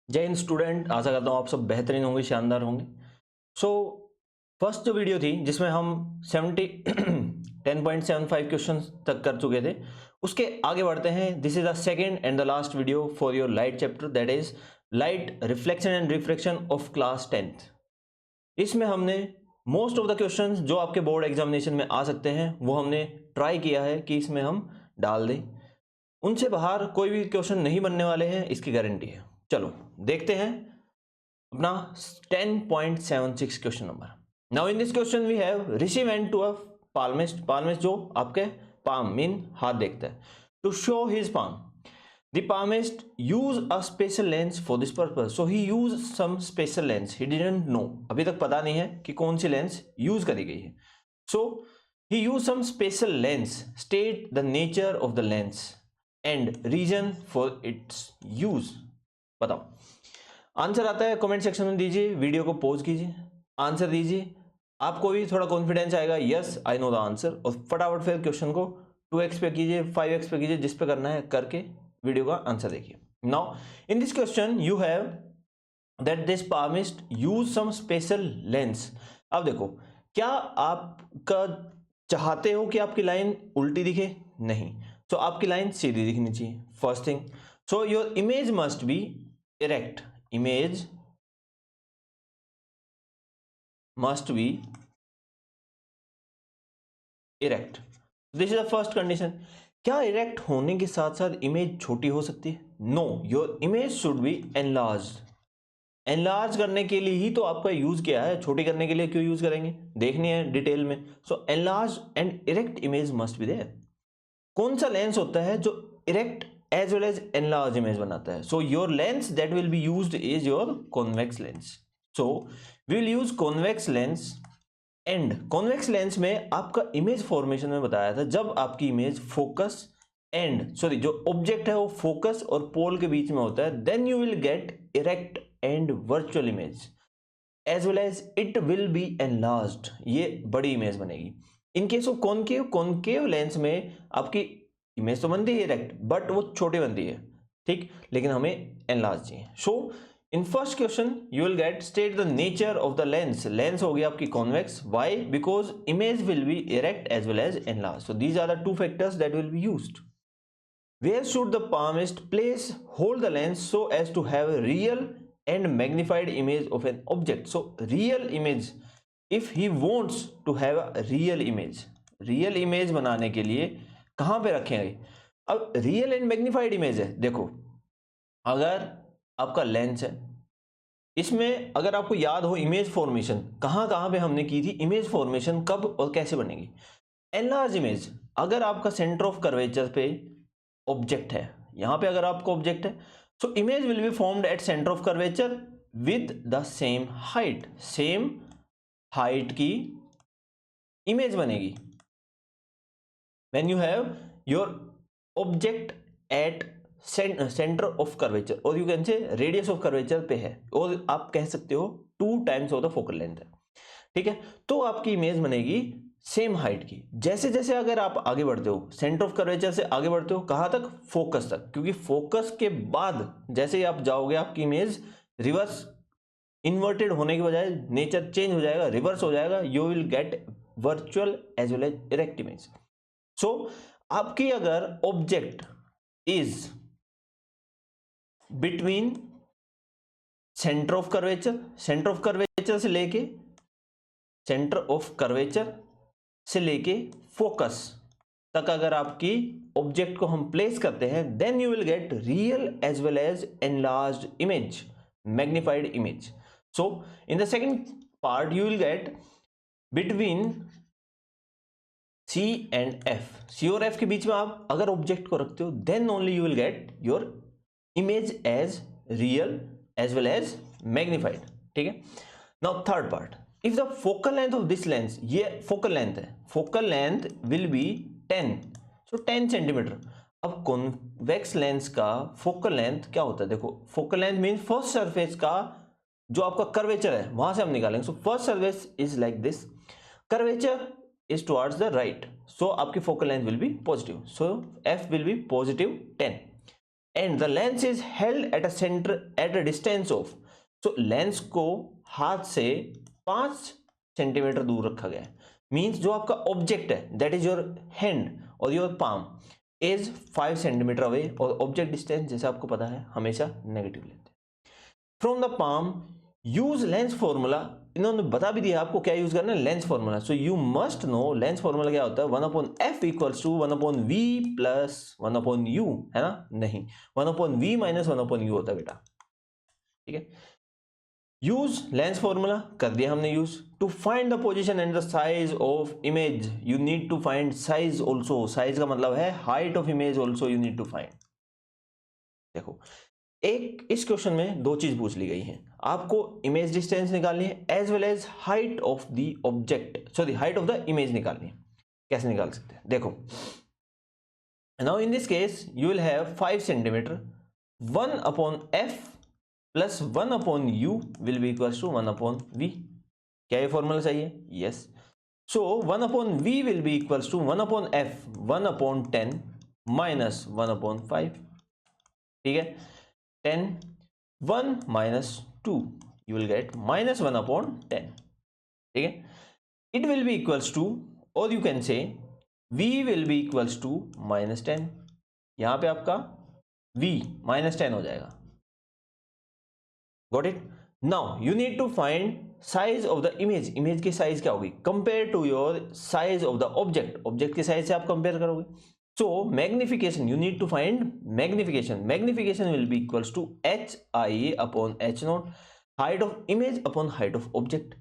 जय हिंद स्टूडेंट, आशा करता हूँ आप सब बेहतरीन होंगे, शानदार होंगे। सो फर्स्ट जो वीडियो थी जिसमें हम 10.75 क्वेश्चन तक कर चुके थे, उसके आगे बढ़ते हैं। This is the second and the last video for your light chapter, that is light reflection and refraction of class 10th। इसमें हमने मोस्ट ऑफ द क्वेश्चंस जो आपके बोर्ड एग्जामिनेशन में आ सकते हैं वो हमने ट्राई किया है कि इसमें हम डाल दें। उनसे बाहर कोई भी क्वेश्चन नहीं बनने वाले हैं, इसकी गारंटी है। चलो देखते हैं अपना 10.76 question number. Now in this question we have Rishi went to a palmist. Palmist जो आपके पाम मीन हाथ देखता है, to show his palm. The palmist use a special lens for this purpose, so he used some special lens, he didn't know, अभी तक पता नहीं है कि कौन सी लेंस यूज करी गई है। so he used some special lens, state the nature of the lens and reason for its use। बताओ, आंसर आता है कमेंट सेक्शन में दीजिए, वीडियो को पॉज कीजिए, आंसर दीजिए। आपको भी थोड़ा कॉन्फिडेंस आएगा, yes I know the answer. और फटाफट फिर क्वेश्चन को 2x पे कीजिए, 5x पे कीजिए, जिस पे करना है करके वीडियो का आंसर देखिए। Now in this question you have that this palmist use some special lens. अब देखो, क्या आपका चाहते हो कि आपकी लाइन उल्टी दिखे? नहीं, तो आपकी लाइन सीधी दिखनी चाहिए, first thing. So your image must be erect, image must be erect, this is the first condition। क्या इरेक्ट होने के साथ साथ इमेज छोटी हो सकती है? No, your image should be enlarged. Enlarge करने के लिए ही तो आपका यूज किया है, छोटी करने के लिए क्यों यूज करेंगे, देखनी है डिटेल में। So enlarge and erect image must be there. कौन सा लेंस होता है जो erect as well as enlarge image बनाता है? So your lens that will be used is your convex lens. So we will use convex lens. And convex lens में आपका image formation में बताया था, जब आपकी इमेज फोकस एंड सॉरी जो ऑब्जेक्ट है वो फोकस और पोल के बीच में होता है, then you will get erect and virtual image as well as it will be enlarged, ये बड़ी इमेज बनेगी। In case of concave, concave lens में आपकी इमेज तो बनती है इरेक्ट, बट वो छोटी बनती है, ठीक, लेकिन हमें एनलार्ज चाहिए। So in first question you will get state the nature of the lens. Lens हो गई आपकी convex, why? Because image will be erect as well as enlarge. So these are the two factors that will be used. Where should the palmist place hold the lens so as to have a real and magnified image of an object? So real image, if he wants to have a real image बनाने के लिए कहाँ पे रखेंगे? अब real and magnified image है, देखो अगर आपका लेंस है, इसमें अगर आपको याद हो इमेज फॉर्मेशन कहाँ कहाँ पे हमने की थी, इमेज फॉर्मेशन कब और कैसे बनेगी? एनलार्ज इमेज, अगर आपका सेंटर ऑफ कर्वेचर पे ऑब्जेक्ट है, यहां पे अगर आपको ऑब्जेक्ट है, so image will be formed at center of curvature with the same height, same height की इमेज बनेगी। When you have your object at center of curvature, और you can say radius of curvature पे है, और आप कह सकते हो 2 times of the focal length है, ठीक है, तो आपकी इमेज बनेगी सेम हाइट की। जैसे जैसे अगर आप आगे बढ़ते हो, सेंटर ऑफ कर्वेचर से आगे बढ़ते हो, कहां तक? फोकस तक, क्योंकि फोकस के बाद जैसे ही आप जाओगे आपकी इमेज रिवर्स, इन्वर्टेड होने के बजाय नेचर चेंज हो जाएगा, रिवर्स हो जाएगा, you will get virtual as well as erect image. So आपकी अगर object is between center of curvature, center of curvature से लेके सेंटर ऑफ कर्वेचर से लेके फोकस तक अगर आपकी ऑब्जेक्ट को हम प्लेस करते हैं, then you will get real as well as enlarged image, magnified image. So in the second part you will get between C and F, C और एफ के बीच में आप अगर ऑब्जेक्ट को रखते हो, then only you will get your image as real as well as magnified, ठीक है। Now third part, if the focal length of this lens, ये focal length है, focal length will be 10, so 10 centimeter. अब convex lens का focal length क्या होता है? देखो focal length mean first surface का जो आपका कर्वेचर है वहां से हम निकालेंगे। So first surface is like this, curvature is towards the right, so आपकी focal length will be positive, so F will be positive 10। And the lens is held at a center at a distance of, so lens को हाथ से 5 centimetre दूर रखा गया है। Means जो आपका ऑब्जेक्ट है दैट इज योर हैंड और your palm is 5 centimetre away, और ऑब्जेक्ट डिस्टेंस जैसे आपको पता है हमेशा नेगेटिव लेते हैं। From the palm use lens formula, इन्होंने बता भी दिया आपको क्या यूज करना है, lens formula. So you must know lens formula क्या होता है, 1/f equals to 1/v plus 1/u, है ना? नहीं, 1/v माइनस 1/u होता है बेटा, ठीक है। यूज लेंस फॉर्मूला कर दिया हमने use. To find the position and the size of image you need to find size also, size का मतलब है height of image also you need to find. देखो, एक इस क्वेश्चन में दो चीज पूछ ली गई है, आपको इमेज डिस्टेंस निकालनी है as well as height of the object, sorry height of the image निकालनी है। कैसे निकाल सकते हैं, देखो, now in this case you will have 5 centimetre, 1/f plus 1/u will be equals to 1/v। क्या ये फॉर्मूला चाहिए? Yes. So 1/v will be equals to 1/f 1/10 minus 1/5, ठीक है। 10 1 minus 2 you will get minus 1/10, ठीक है। it will be equals to, or you can say v will be equals to -10, यहां पे आपका v -10 हो जाएगा। got it? now you need to find size of the image, image की size क्या होगी compare to your size of the object, object की size से आप कंपेयर करोगे। So magnification, you need to find magnification. Magnification will be equals to hi upon h naught, height of image upon height of object.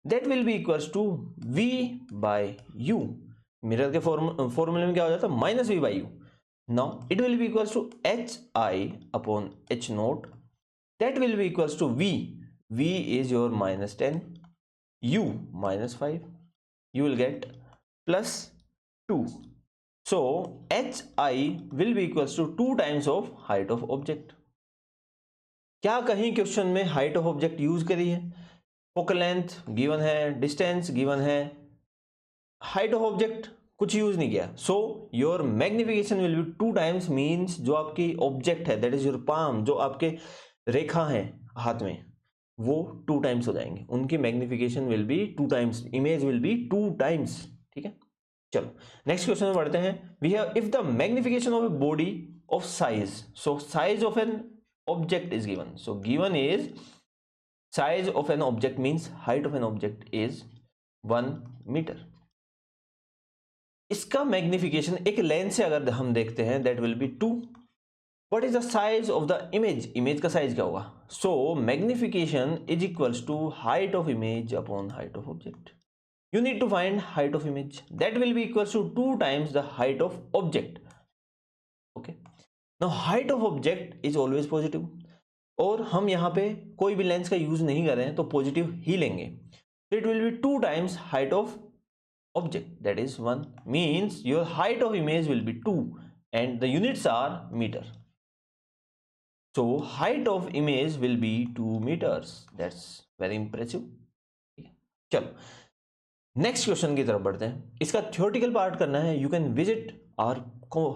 That will be equals to v by u. Mirror के फॉर्मूले में क्या हो जाता है, minus v by u. Now it will be equals to hi upon h naught. That will be equals to v. V is your -10, u -5. You will get plus 2. So hi will be equals to 2 times of height of object. क्या कहीं question में height of object use करी है? Focal length given है, distance given है, height of object कुछ use नहीं किया। So your magnification will be 2 times, means जो आपकी ऑब्जेक्ट है दैट इज योर पाम, जो आपके रेखा है हाथ में, वो 2 टाइम्स हो जाएंगे, उनकी magnification will be 2 times, image will be 2 times, ठीक है। चलो नेक्स्ट क्वेश्चन में बढ़ते हैं। We have if the magnification of a body of size, so size of an object is given, so given is size of an object means height of an object is 1 metre. इसका magnification एक lens से अगर हम देखते हैं that will be 2। What is the size of the image, image का size क्या होगा? So magnification is equals to height of image upon height of object. You need to find height of image, that will be equals to 2 times the height of object. Okay, now height of object is always positive, और हम यहाँ पे कोई भी lens का use नहीं कर रहे हैं तो पॉजिटिव ही लेंगे। So it will be 2 times height of object, that is 1, means your height of image will be 2 and the units are meter. So height of image will be 2 meters. That's very impressive. चलो next question की तरफ बढ़ते हैं। इसका theoretical part करना है, you can visit our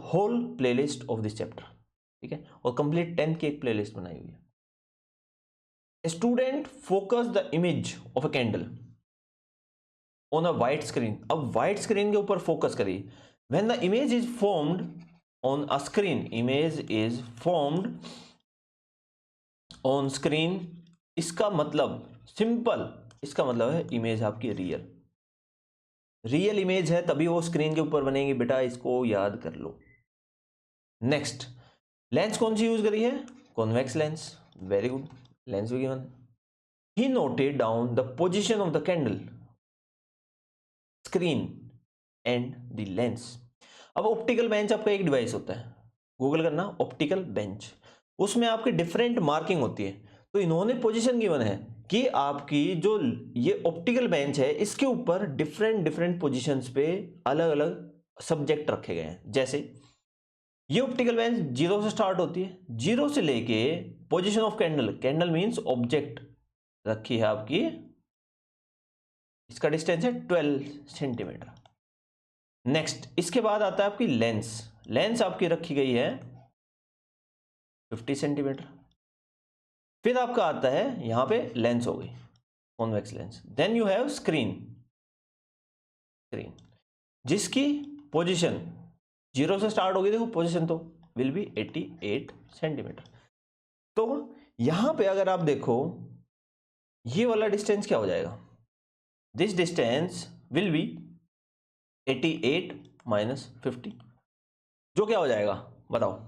whole playlist of this chapter, ठीक है, और कंप्लीट 10th की एक प्लेलिस्ट बनाई हुई है। Student focus the image of a candle on a white screen. अब वाइट स्क्रीन के ऊपर फोकस करिए। When the image is formed on a screen, image is formed on screen, इसका मतलब सिंपल, इसका मतलब है इमेज आपकी रियल इमेज है, तभी वो स्क्रीन के ऊपर बनेगी बेटा, इसको याद कर लो। नेक्स्ट, लेंस कौन सी यूज करी है? Convex lens, very good, lens भी given. He noted down the position of the candle, screen and the lens. अब ऑप्टिकल बेंच आपका एक डिवाइस होता है, गूगल करना ऑप्टिकल बेंच, उसमें आपकी डिफरेंट मार्किंग होती है। तो इन्होंने पोजीशन गिवन है कि आपकी जो ये ऑप्टिकल बेंच है इसके ऊपर डिफरेंट पोजीशंस पे अलग अलग सब्जेक्ट रखे गए हैं। जैसे ये ऑप्टिकल बेंच 0 से स्टार्ट होती है, 0 से लेके position of candle, candle means object रखी है आपकी, इसका डिस्टेंस है 12 सेंटीमीटर। नेक्स्ट, इसके बाद आता है आपकी लेंस, लेंस आपकी रखी गई है 50 सेंटीमीटर। फिर आपका आता है यहां पे लेंस हो गई, convex lens. Then you have screen, जिसकी पोजीशन 0 से स्टार्ट होगी, देखो पोजीशन तो विल बी 88 सेंटीमीटर। तो यहां पे अगर आप देखो ये वाला डिस्टेंस क्या हो जाएगा, this distance will B 88 minus 50, जो क्या हो जाएगा बताओ,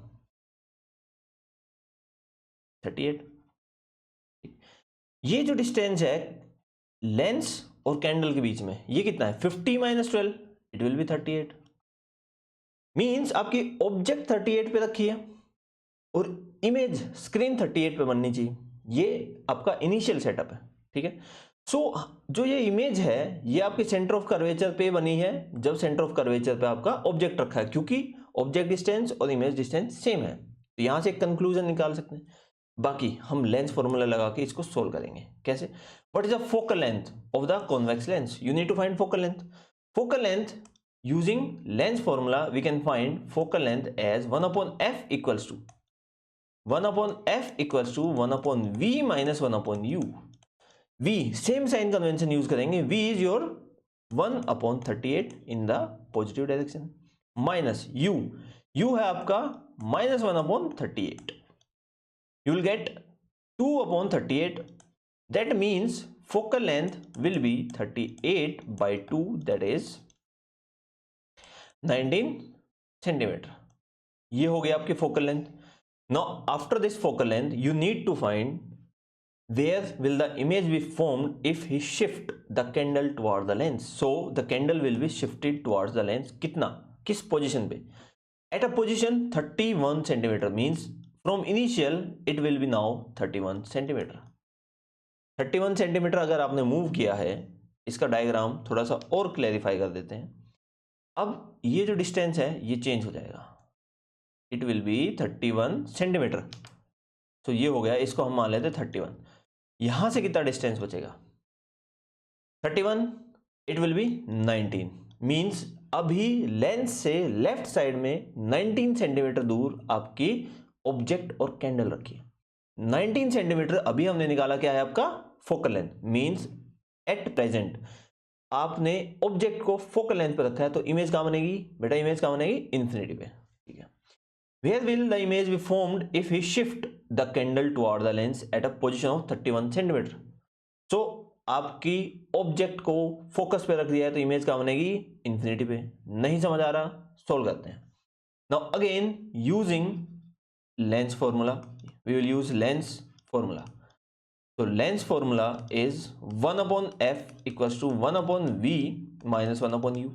38। ये जो डिस्टेंस है लेंस और कैंडल के बीच में, ये कितना है, 50 minus 12, it will B 38। Means आपकी ऑब्जेक्ट 38 पे रखी है और इमेज स्क्रीन 38 पे बननी चाहिए। ये आपका इनिशियल सेटअप है, ठीक है। सो जो ये इमेज है ये आपके सेंटर ऑफ कर्वेचर पे बनी है, जब सेंटर ऑफ कर्वेचर पे आपका ऑब्जेक्ट रखा है, क्योंकि ऑब्जेक्ट डिस्टेंस और इमेज डिस्टेंस सेम है। तो यहां से एक कंक्लूजन निकाल सकते हैं। बाकी हम लेंस फॉर्मूला लगा के इसको सोल्व करेंगे। कैसे, what is the focal length of the convex lens, you need to find focal length. Focal length using lens formula we can find focal length as 1 upon f equals to 1 upon v minus 1 upon u। v same sign convention use करेंगे, v is your 1 upon 38 in the positive direction, minus u है आपका minus 1 upon 38, you will get 2 upon 38, that means focal length will be 38 by 2, that is 19 centimetre. ये हो गया आपकी focal length. Now after this focal length you need to find where will the image be formed if he shift the candle toward the lens. So the candle will be shifted towards the lens, कितना, किस position पे, at a position 31 centimetre, means from initial it will be now 31 centimetre. 31 centimetre अगर आपने move किया है, इसका diagram थोड़ा सा और क्लैरिफाई कर देते हैं। अब ये जो डिस्टेंस है ये चेंज हो जाएगा, इट विल बी 31 सेंटीमीटर। तो ये हो गया, इसको हम मान लेते 31। यहां से कितना डिस्टेंस बचेगा, 31, इट विल बी 19, मींस अभी लेंस से लेफ्ट साइड में 19 सेंटीमीटर दूर आपकी ऑब्जेक्ट और कैंडल रखी है। 19 सेंटीमीटर अभी हमने निकाला, क्या है आपका focal length, means at present आपने ऑब्जेक्ट को फोकल लेंथ पे रखा है, तो इमेज कहां बनेगी बेटा, इमेज कहां बनेगी, इन्फिनिटी पे, ठीक है। Where will the image be formed if he shift the candle toward the lens at a position of 31 centimeter. So आपकी ऑब्जेक्ट को फोकस पे रख दिया है, तो इमेज कहां बनेगी, इन्फिनिटी पे। नहीं समझ आ रहा, सोल्व करते हैं। Now again using lens formula, we will use lens formula. So lens formula is 1 upon f equals to 1 upon v minus 1 upon u.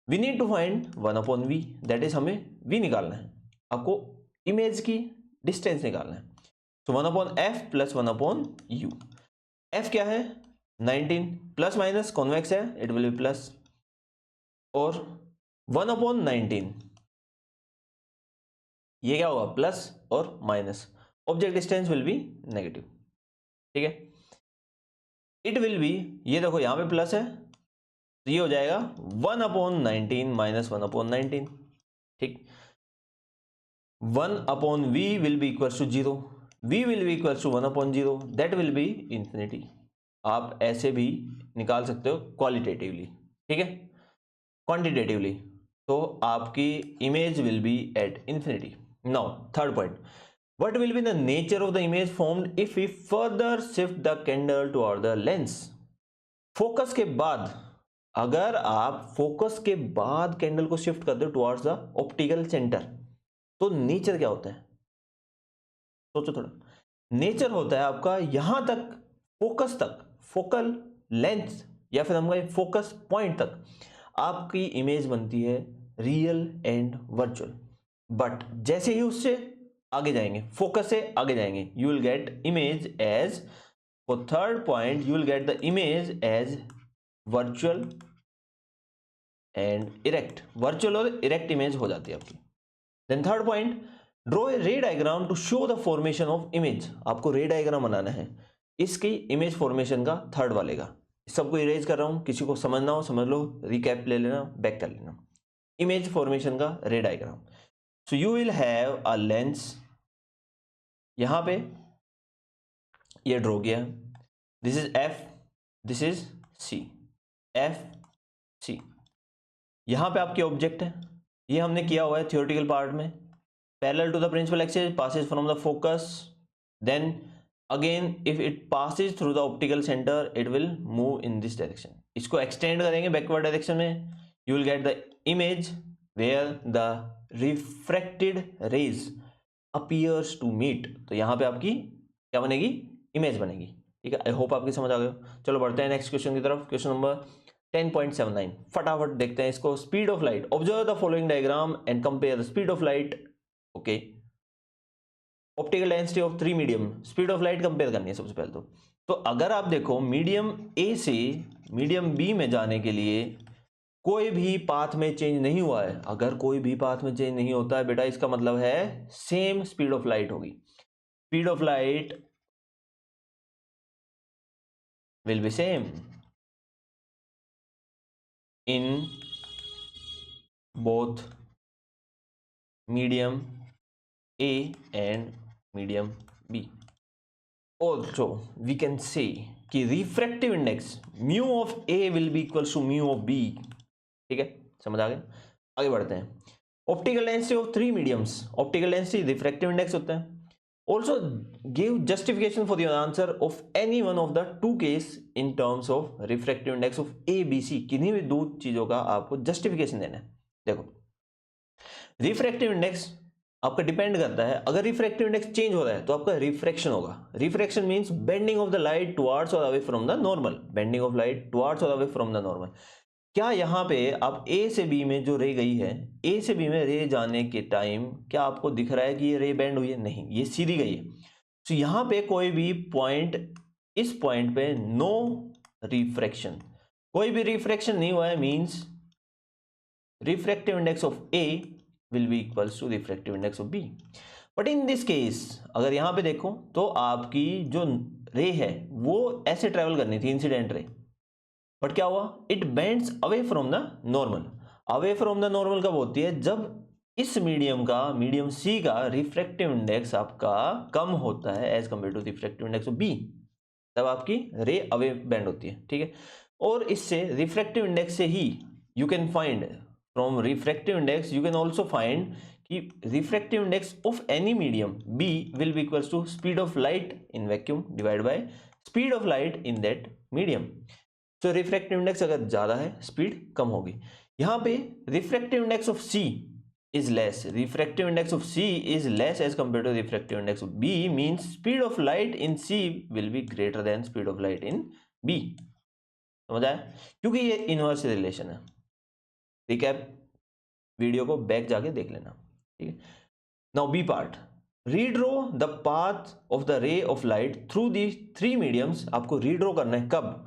We need to find 1 upon v, that is हमें v निकालना है, आपको image की distance निकालना है। So 1 upon f plus 1 upon u। f क्या है 19, plus minus convex है, इट विल बी प्लस, और 1 upon 19 ये क्या होगा, प्लस और minus, object distance will be negative, ठीक है। इट विल बी, ये देखो यहां पे प्लस है, तो ये हो जाएगा 1 upon 19 माइनस 1 upon 19, ठीक। 1 upon v will be equal to 0, v will be equal to 1 upon 0, that will be infinity. आप ऐसे भी निकाल सकते हो क्वालिटेटिवली, ठीक है, क्वांटिटेटिवली, तो आपकी image will B at infinity. Now third point, what will be the nature of the image formed if we further shift the candle toward the lens। Focus के बाद, अगर आप फोकस के बाद कैंडल को शिफ्ट कर दो टुवर्ड्स द ऑप्टिकल सेंटर, तो नेचर क्या होता है, सोचो थोड़ा। नेचर होता है आपका यहां तक, फोकस तक, फोकल लेंथ या फिर हम कहें फोकस पॉइंट तक आपकी इमेज बनती है रियल एंड वर्चुअल। बट जैसे ही उससे आगे जाएंगे, फोकस से आगे जाएंगे, you will get image as, for third point you will get the image as virtual and erect, virtual और इरेक्ट इमेज हो जाती है आपकी। Then third point, draw a ray diagram to show the formation of image. आपको ray diagram बनाना है इसकी image formation का, थर्ड वाले का। सबको इरेज कर रहा हूं, किसी को समझना हो समझ लो, रिकैप ले लेना, बैक कर लेना। इमेज फॉर्मेशन का ray diagram, so you will have a lens, यहां पे ये ड्रॉ किया, this is F, this is C, F C. यहां पे आपके ऑब्जेक्ट है, ये हमने किया हुआ है थियोरेटिकल पार्ट में। Parallel to the principal axis passes from the focus, then again if it passes through the optical centre it will move in this direction. इसको एक्सटेंड करेंगे बैकवर्ड डायरेक्शन में, you will get the image where the refracted rays appears to meet. तो यहाँ पे आपकी क्या बनेगी, image बनेगी। ठीक है, आई होप आपकी समझ आ गए। चलो बढ़ते हैं नेक्स्ट क्वेश्चन की तरफ। क्वेश्चन नंबर 10.79, फटाफट देखते हैं इसको। Speed of light, observe the following diagram and compare the speed of light. Okay, optical density of 3 medium, speed of light compare करनी है सबसे पहले तो अगर आप देखो मीडियम ए से मीडियम बी में जाने के लिए कोई भी पाथ में चेंज नहीं हुआ है, अगर कोई भी पाथ में चेंज नहीं होता है बेटा, इसका मतलब है सेम स्पीड ऑफ लाइट होगी। Speed of light will be same in both medium A and medium B. Also we can say कि refractive index mu of A will be equals to mu of B. ठीक है, समझ आ गया। आगे बढ़ते हैं। Optical density of 3 mediums, optical density refractive index होता है। Also give justification for the answer of any one of the to case in terms of refractive index of A B C. किन्हीं भी दो चीजों का आपको जस्टिफिकेशन देना है। देखो, रिफ्रैक्टिव इंडेक्स आपका डिपेंड करता है, अगर रिफ्रैक्टिव इंडेक्स चेंज हो रहा है तो आपका रिफ्रैक्शन होगा। Refraction means bending of the light towards और away from the normal, bending of light towards और अवे फ्रॉम द नॉर्मल। क्या यहाँ पे आप ए से बी में जो रे गई है, ए से बी में रे जाने के टाइम क्या आपको दिख रहा है कि ये रे बेंड हुई है? नहीं, ये सीधी गई है। तो यहाँ पे कोई भी पॉइंट, इस पॉइंट पे नो रिफ्रैक्शन, कोई भी रिफ्रैक्शन नहीं हुआ है, means refractive index of A will be equals to refractive index of B. But in this case अगर यहाँ पे देखो तो आपकी जो रे है वो ऐसे ट्रेवल करनी थी, इंसिडेंट रे, बट क्या हुआ, it bends away from the normal. Away from the normal कब होती है? जब इस मीडियम का, मीडियम सी का रिफ्रैक्टिव इंडेक्स आपका कम होता है as compare to refractive index of B, तब आपकी रे अवे बेंड होती है। ठीक है, और इससे रिफ्रैक्टिव इंडेक्स से ही you can find, from refractive index you can also find कि refractive index of any medium B will be equals to speed of light in vacuum divided by speed of light in that medium. So refractive index अगर ज़्यादा है, speed कम होगी। यहाँ पे refractive index of C is less, refractive index of C is less as compared to refractive index of B, means speed of light in C will be greater than speed of light in B। समझ आया? क्योंकि ये inverse relation है। Recap video को back जाके देख लेना। ठीक है, now B part, redraw the path of the ray of light through the 3 mediums. आपको रीड्रो करना है कब?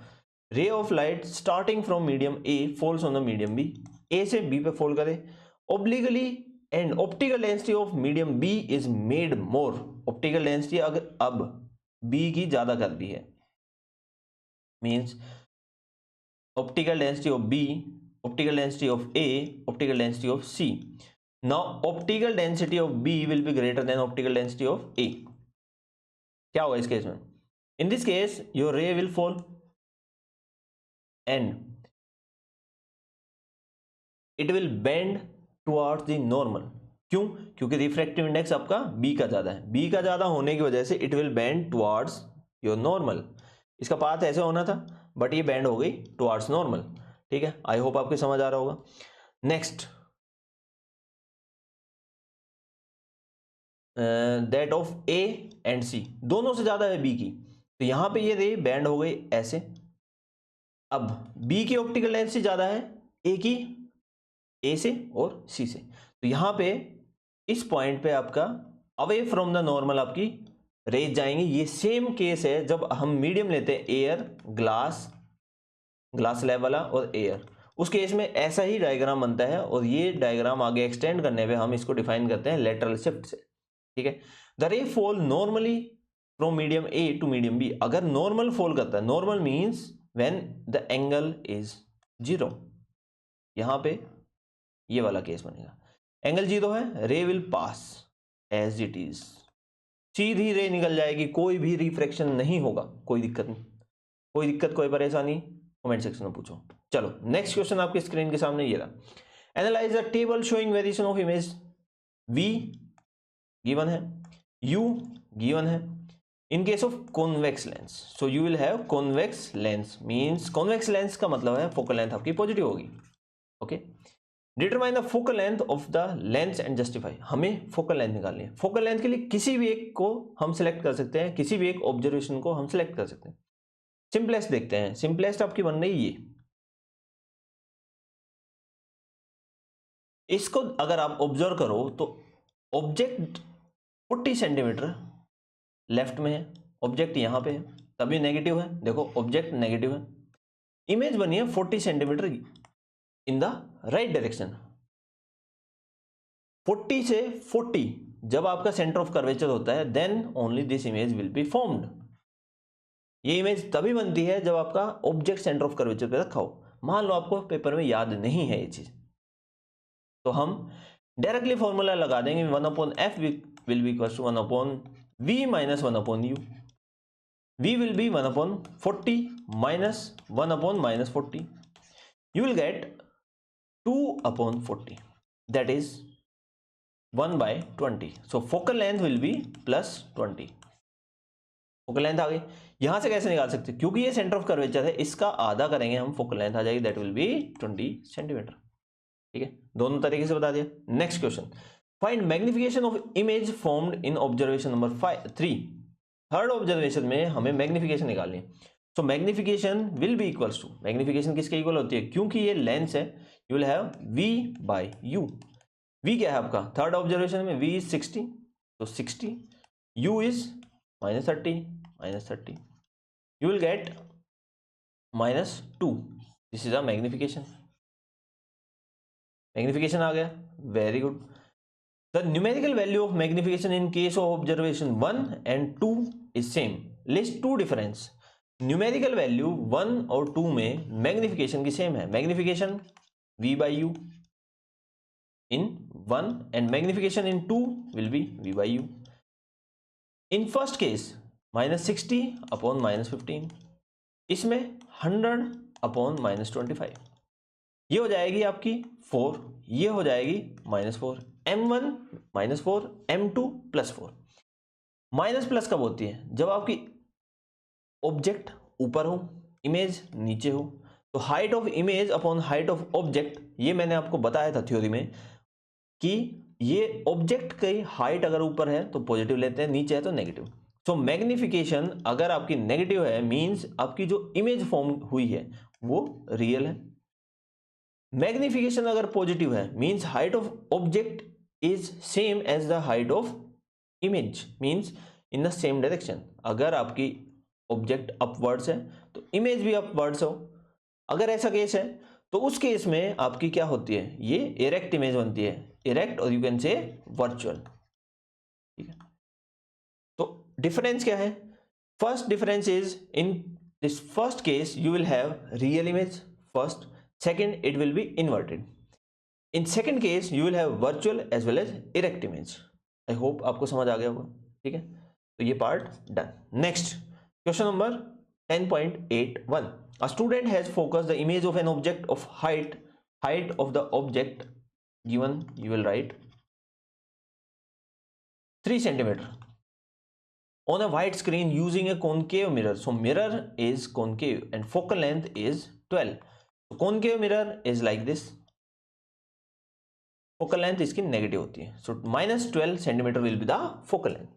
Ray of light starting from medium A falls on the medium B, A से बी पे फॉल करे obliquely, and optical density of medium B is made more. Optical density अगर अब B की ज्यादा कर दी है, means optical density of B, optical density of A, optical density of C. Now optical density of B will be greater than optical density of A. क्या होगा इस केस में? In this case your ray will fall and it will bend towards the normal. क्यों? क्योंकि refractive index आपका B का ज्यादा है, B का ज्यादा होने की वजह से it will bend towards your normal. इसका पाथ ऐसे होना था बट ये बेंड हो गई towards normal। ठीक है, आई होप आपको समझ आ रहा होगा। Next, that of A and C, दोनों से ज्यादा है बी की, तो यहां पे ये रे बैंड हो गई ऐसे। अब बी की ऑप्टिकल डेंसिटी ज्यादा है ए की, ए से और सी से, तो यहां पे इस पॉइंट पे आपका अवे फ्रॉम द नॉर्मल आपकी रेज जाएंगे। ये सेम केस है जब हम मीडियम लेते हैं, एयर, ग्लास, ग्लास स्लैब वाला और एयर, उस केस में ऐसा ही डायग्राम बनता है, और ये डायग्राम आगे एक्सटेंड करने पे हम इसको डिफाइन करते हैं लेटरल शिफ्ट से। ठीक है, the ray fall normally from medium A to medium B. अगर नॉर्मल फॉल करता है, normal means when the angle is 0, यहां पे ये वाला केस बनेगा, एंगल 0 है, ray will pass as it is सीधी रे निकल जाएगी, कोई भी रिफ्रैक्शन नहीं होगा, कोई दिक्कत नहीं, कोई दिक्कत कोई परेशानी कमेंट सेक्शन में पूछो। चलो नेक्स्ट क्वेश्चन आपके स्क्रीन के सामने ये रहा। Analyse the table showing variation of image V given है, U गिवन है, इन case of convex lens. So you will have convex lens, means convex lens का मतलब है फोकल लेंथ आपकी पॉजिटिव होगी। Okay, determine the focal length of the lens and justify. हमें focal length निकालनी है। फोकल लेंथ के लिए किसी भी एक को हम सिलेक्ट कर सकते हैं, किसी भी एक ऑब्जर्वेशन को हम सिलेक्ट कर सकते हैं। सिंपलेस्ट देखते हैं, सिंपलेस्ट आपकी बन रही ये। इसको अगर आप ऑब्जर्व करो तो ऑब्जेक्ट 40 सेंटीमीटर लेफ्ट में है, ऑब्जेक्ट यहां पे है, तभी नेगेटिव है। देखो ऑब्जेक्ट नेगेटिव है, इमेज बनी है 40 centimetre in the right direction. 40 से 40 जब आपका सेंटर ऑफ कर्वेचर होता है, then only this image will be formed. ये इमेज तभी बनती है जब आपका ऑब्जेक्ट सेंटर ऑफ कर्वेचर पे रखा हो। मान लो आपको पेपर में याद नहीं है ये चीज, तो हम डायरेक्टली फॉर्मूला लगा देंगे 1/f will be equal to 1/v minus 1/u। v will be 1/40 minus 1/-40. You will get 2/40, that is 1/20. So focal length will be +20. Focal length आ गई। यहां से कैसे निकाल सकते हैं, क्योंकि ये सेंटर ऑफ कर्वेचर है, इसका आधा करेंगे हम, फोकल लेंथ आ जाएगी, दैट विल बी 20 सेंटीमीटर। ठीक है, दोनों तरीके से बता दिया। Next question, find magnification of image formed in observation number 3। Third observation में हमें मैग्निफिकेशन निकालनी है। So magnification will be equals to, magnification किसके इक्वल होती है, क्योंकि ये लेंस है, you will have V/U। V क्या है आपका, थर्ड ऑब्जर्वेशन में V इज 60, तो 60, U is -30, you will get -2. This is a magnification. Magnification आ गया, very good. The numerical value of magnification in case of observation 1 and 2 is same. List two difference. Numerical value 1 और 2 में magnification की same है. Magnification V/U in 1 and magnification in 2 will be V/U. In first case -60 upon -15, इसमें 100 upon -25, ये हो जाएगी आपकी 4, ये हो जाएगी -4, M1 -4, M2 +4। माइनस प्लस कब होती है, जब आपकी ऑब्जेक्ट ऊपर हो, इमेज नीचे हो। तो height of image upon height of object, ये मैंने आपको बताया था थ्योरी में कि ये ऑब्जेक्ट की हाइट अगर ऊपर है तो पॉजिटिव लेते हैं, नीचे है तो नेगेटिव। सो मैग्निफिकेशन अगर आपकी नेगेटिव है, मींस आपकी जो इमेज फॉर्म हुई है वो रियल है। मैग्निफिकेशन अगर पॉजिटिव है, means height of object is same as the height of image, means in the same direction. अगर आपकी ऑब्जेक्ट अपवर्ड्स है तो इमेज भी अपवर्ड्स हो। अगर ऐसा केस है तो उस केस में आपकी क्या होती है, ये इरेक्ट इमेज बनती है, इरेक्ट और यू कैन से वर्चुअल। ठीक है, तो डिफरेंस क्या है, first difference is in this first case you will have real image first, second it will be inverted. In second case you will have virtual as well as erect image. I hope आपको समझ आ गया होगा। ठीक है, तो ये part done. Next question number 10.81, a student has focused the image of an object of height of the object given, you will write 3 centimeter on a white screen using a concave mirror. So mirror is concave and focal length is 12. So concave mirror is like this, focal length इसकी negative होती है, so -12 centimeter will be the focal length.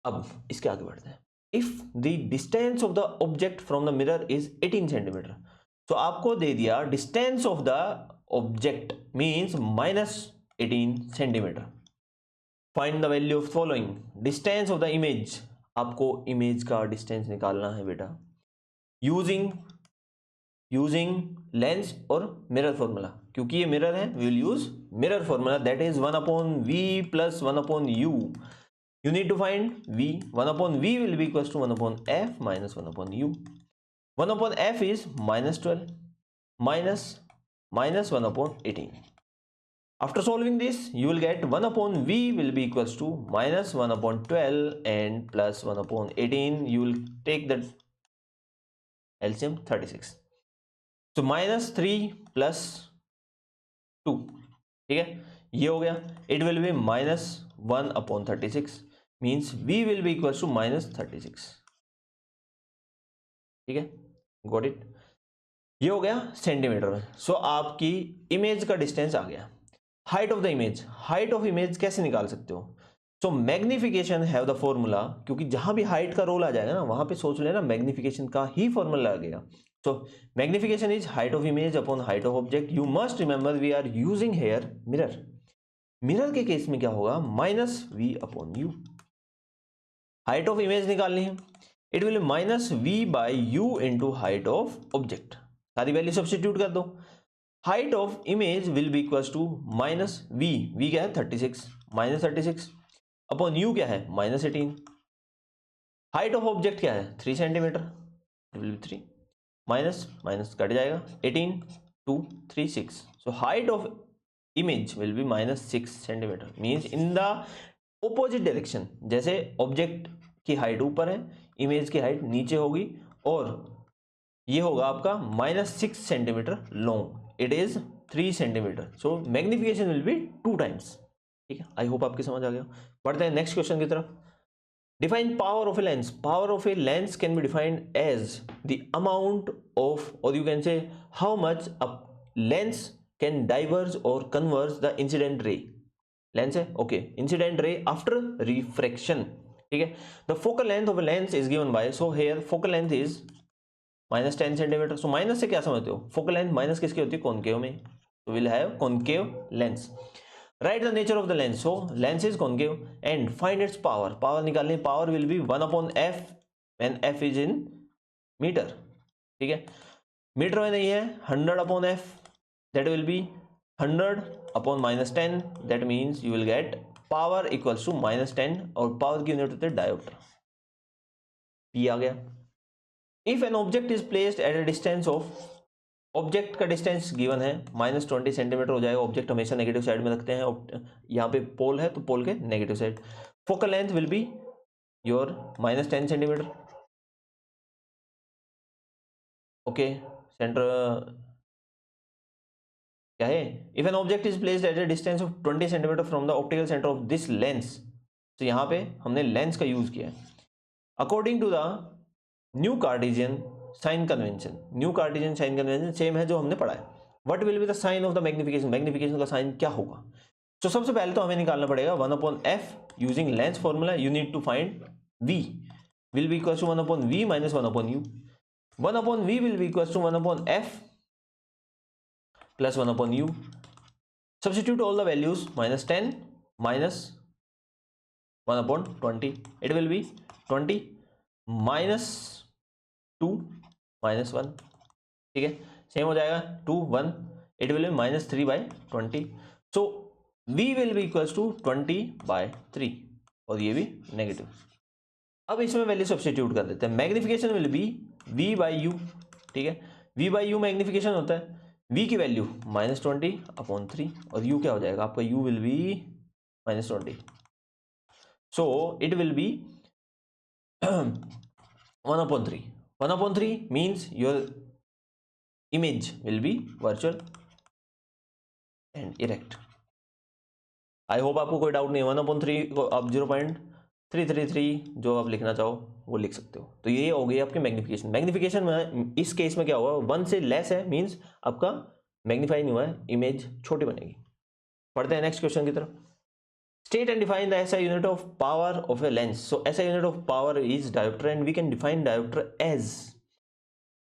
अब इसके आगे बढ़ते हैं। If the distance of the object from the mirror is 18 centimeter, तो आपको दे दिया distance of the object means -18 centimeter. Find the value of following. Distance of the image, आपको image का डिस्टेंस निकालना है बेटा, यूजिंग लेंस और मिरर फॉर्मूला। क्योंकि ये मिरर है, we will use mirror formula, that is 1/v + 1/u. You need to find v. 1/v will be equals to 1/f minus 1/u. 1/f is -12 minus 1/18. After solving this, you will get 1 upon v will be equals to minus 1 upon 12 and plus 1 upon 18. You will take the LCM 36. So minus 3 plus 2, ठीक है, ये हो गया. It will be minus 1 upon 36 means v will be equals to minus 36. ठीक है, got it. ये हो गया सेंटीमीटर में. सो आपकी इमेज का डिस्टेंस आ गया. Height of the image, height of image कैसे निकाल सकते हो? सो मैग्निफिकेशन हैव द फॉर्मूला, क्योंकि जहां भी हाइट का रोल आ जाएगा ना वहां पे सोच लेना मैग्निफिकेशन का ही फॉर्मूला लगेगा. So magnification is height of image upon height of object. You must remember we are using here mirror. Mirror के केस में क्या होगा? Minus v upon u. Height of image निकालनी है, it will minus v by u into height of object. सारी value substitute कर दो. Height of image will be equals to minus v क्या है 36, माइनस 36 अपॉन यू क्या है minus 18. Height of object क्या है 3 centimetre, will be 3 minus minus cut जाएगा 18 2 3 6. सो height of image will be minus 6 centimetre means in the opposite direction. जैसे object की height ऊपर है, इमेज की हाइट नीचे होगी और ये होगा आपका minus 6 centimetre long. It is 3 centimetre. So magnification will be 2 times. ठीक है, आई होप आपकी समझ आ गया. बढ़ते हैं नेक्स्ट क्वेश्चन की तरफ. Define power of a lens. Power of a lens can be defined as the amount of, और you can say how much a lens can diverge और converge the incident ray. Lens है okay, incident ray after refraction. ठीक है, the focal length of a lens is given by, so here focal length is minus 10 centimeter. So minus से क्या समझते हो? Focal length minus किसकी होती है? कॉनकेव में. तो will have concave lens. Right the nature of the lens. So lens is concave and find its power. Power निकालनी, power will be 1 upon F when F is in metre. ठीक है, metre में नहीं है 100 upon F, that will be 100 upon minus 10. That means you will get power equals to minus 10 और power की unit होती है डायोप्टर. पी आ गया. If an object is placed at a distance of, object का distance given है minus 20 centimetre हो जाएगा. Object हमेशा नेगेटिव साइड में रखते हैं, यहाँ पे पोल है तो पोल के negative side. Focal length will be your minus 10 centimetre. Okay, centre क्या है? If an object is placed at a distance of 20 centimetre from the optical centre of this lens. तो यहाँ पे हमने लेंस का यूज किया है. According to the new Cartesian sign convention. New Cartesian sign convention same है जो हमने पढ़ा है. What will be the sign of the magnification. Magnification का साइन क्या होगा? तो सबसे पहले तो हमें निकालना पड़ेगा 1 upon f using lens formula. You need to find v will be equal to 1 upon v minus 1 upon u. 1 upon v will be equal to 1 upon f plus 1 upon u. Substitute all the values. Minus 10 minus 1 upon 20. It will be 20 minus 2 minus 1. ठीक है, same हो जाएगा 2 1. It will be minus 3 by 20. So v will be equals to 20 by 3 और ये भी negative. अब इसमें value substitute कर देते हैं. Magnification will be v by u. ठीक है, v बाई यू मैग्निफिकेशन होता है. v की वैल्यू माइनस 20 अपॉन 3 और u क्या हो जाएगा आपका? u will be minus 20. So it will be 1 upon 3. 1 upon 3 means your image will be virtual and erect. I hope आपको कोई डाउट नहीं है. 1 upon 3 को आप 0.333 जो आप लिखना चाहो वो लिख सकते हो. तो ये हो गई आपकी मैग्निफिकेशन. मैग्निफिकेशन में इस केस में क्या होगा? 1 से लेस है मीन्स आपका मैग्नीफाई नहीं हुआ है, इमेज छोटी बनेगी. पढ़ते हैं नेक्स्ट क्वेश्चन की तरफ. State and define the SI unit of power of a lens. So SI unit of power is diopter and we can define diopter as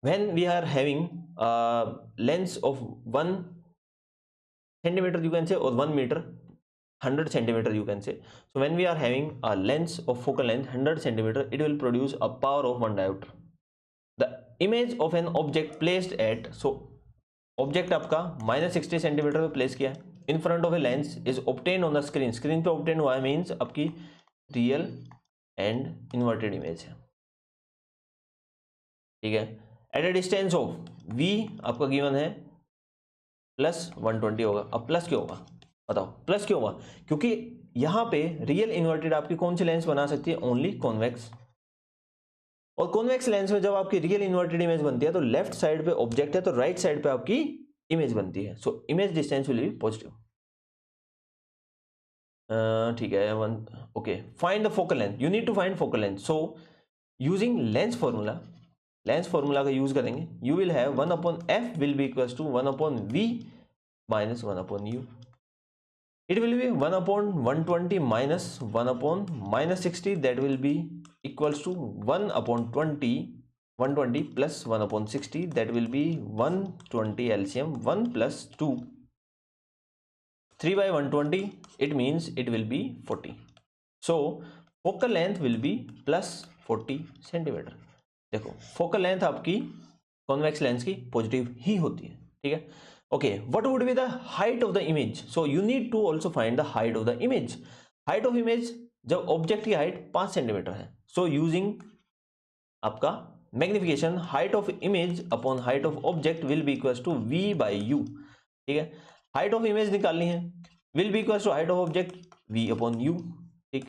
when we are having a lens of 1 centimeter you can say or 1 meter 100 centimeter you can say. So when we are having a lens of focal length 100 centimeter, it will produce a power of 1 diopter. The image of an object placed at, so object आपका minus 60 centimetre पे place किया है in front of a lens is obtain on the screen. Screen पे obtain हुआ है means आपकी real and inverted image है. ठीक है, at a distance of v आपका गिवन है प्लस 120 होगा. अब प्लस क्यों होगा? बताओ प्लस क्यों हुआ? क्योंकि यहां पे रियल इन्वर्टेड आपकी कौन सी लेंस बना सकती है? Only convex. और कॉन्वेक्स लेंस में जब आपकी रियल इन्वर्टेड इमेज बनती है तो लेफ्ट साइड पे ऑब्जेक्ट है तो राइट साइड पे आपकी इमेज बनती है। So image distance will be positive. ठीक है one. Okay, find the focal length. You need to find focal length. So using lens formula, lens formula का यूज करेंगे। You will have 1/f will be equal to 1/v minus 1/u। It will be 1/120 minus 1/-60, that will be equals to 1/20, 120 plus 1/60, that will be 120 LCM 1 plus 2, 3/120, it means it will be 40. So focal length will be plus 40 centimetre. देखो focal length आपकी convex lens की positive ही होती है, ठीक है। Okay, what would be the height of the image? So you need to also find the height of the image. Height of image, जब object की हाइट 5 सेंटीमीटर है, सो यूजिंग आपका magnification, height of image upon height of object will be equal to v by u, ठीक है। Height of image निकालनी है, will be equal to height of object v upon u, ठीक।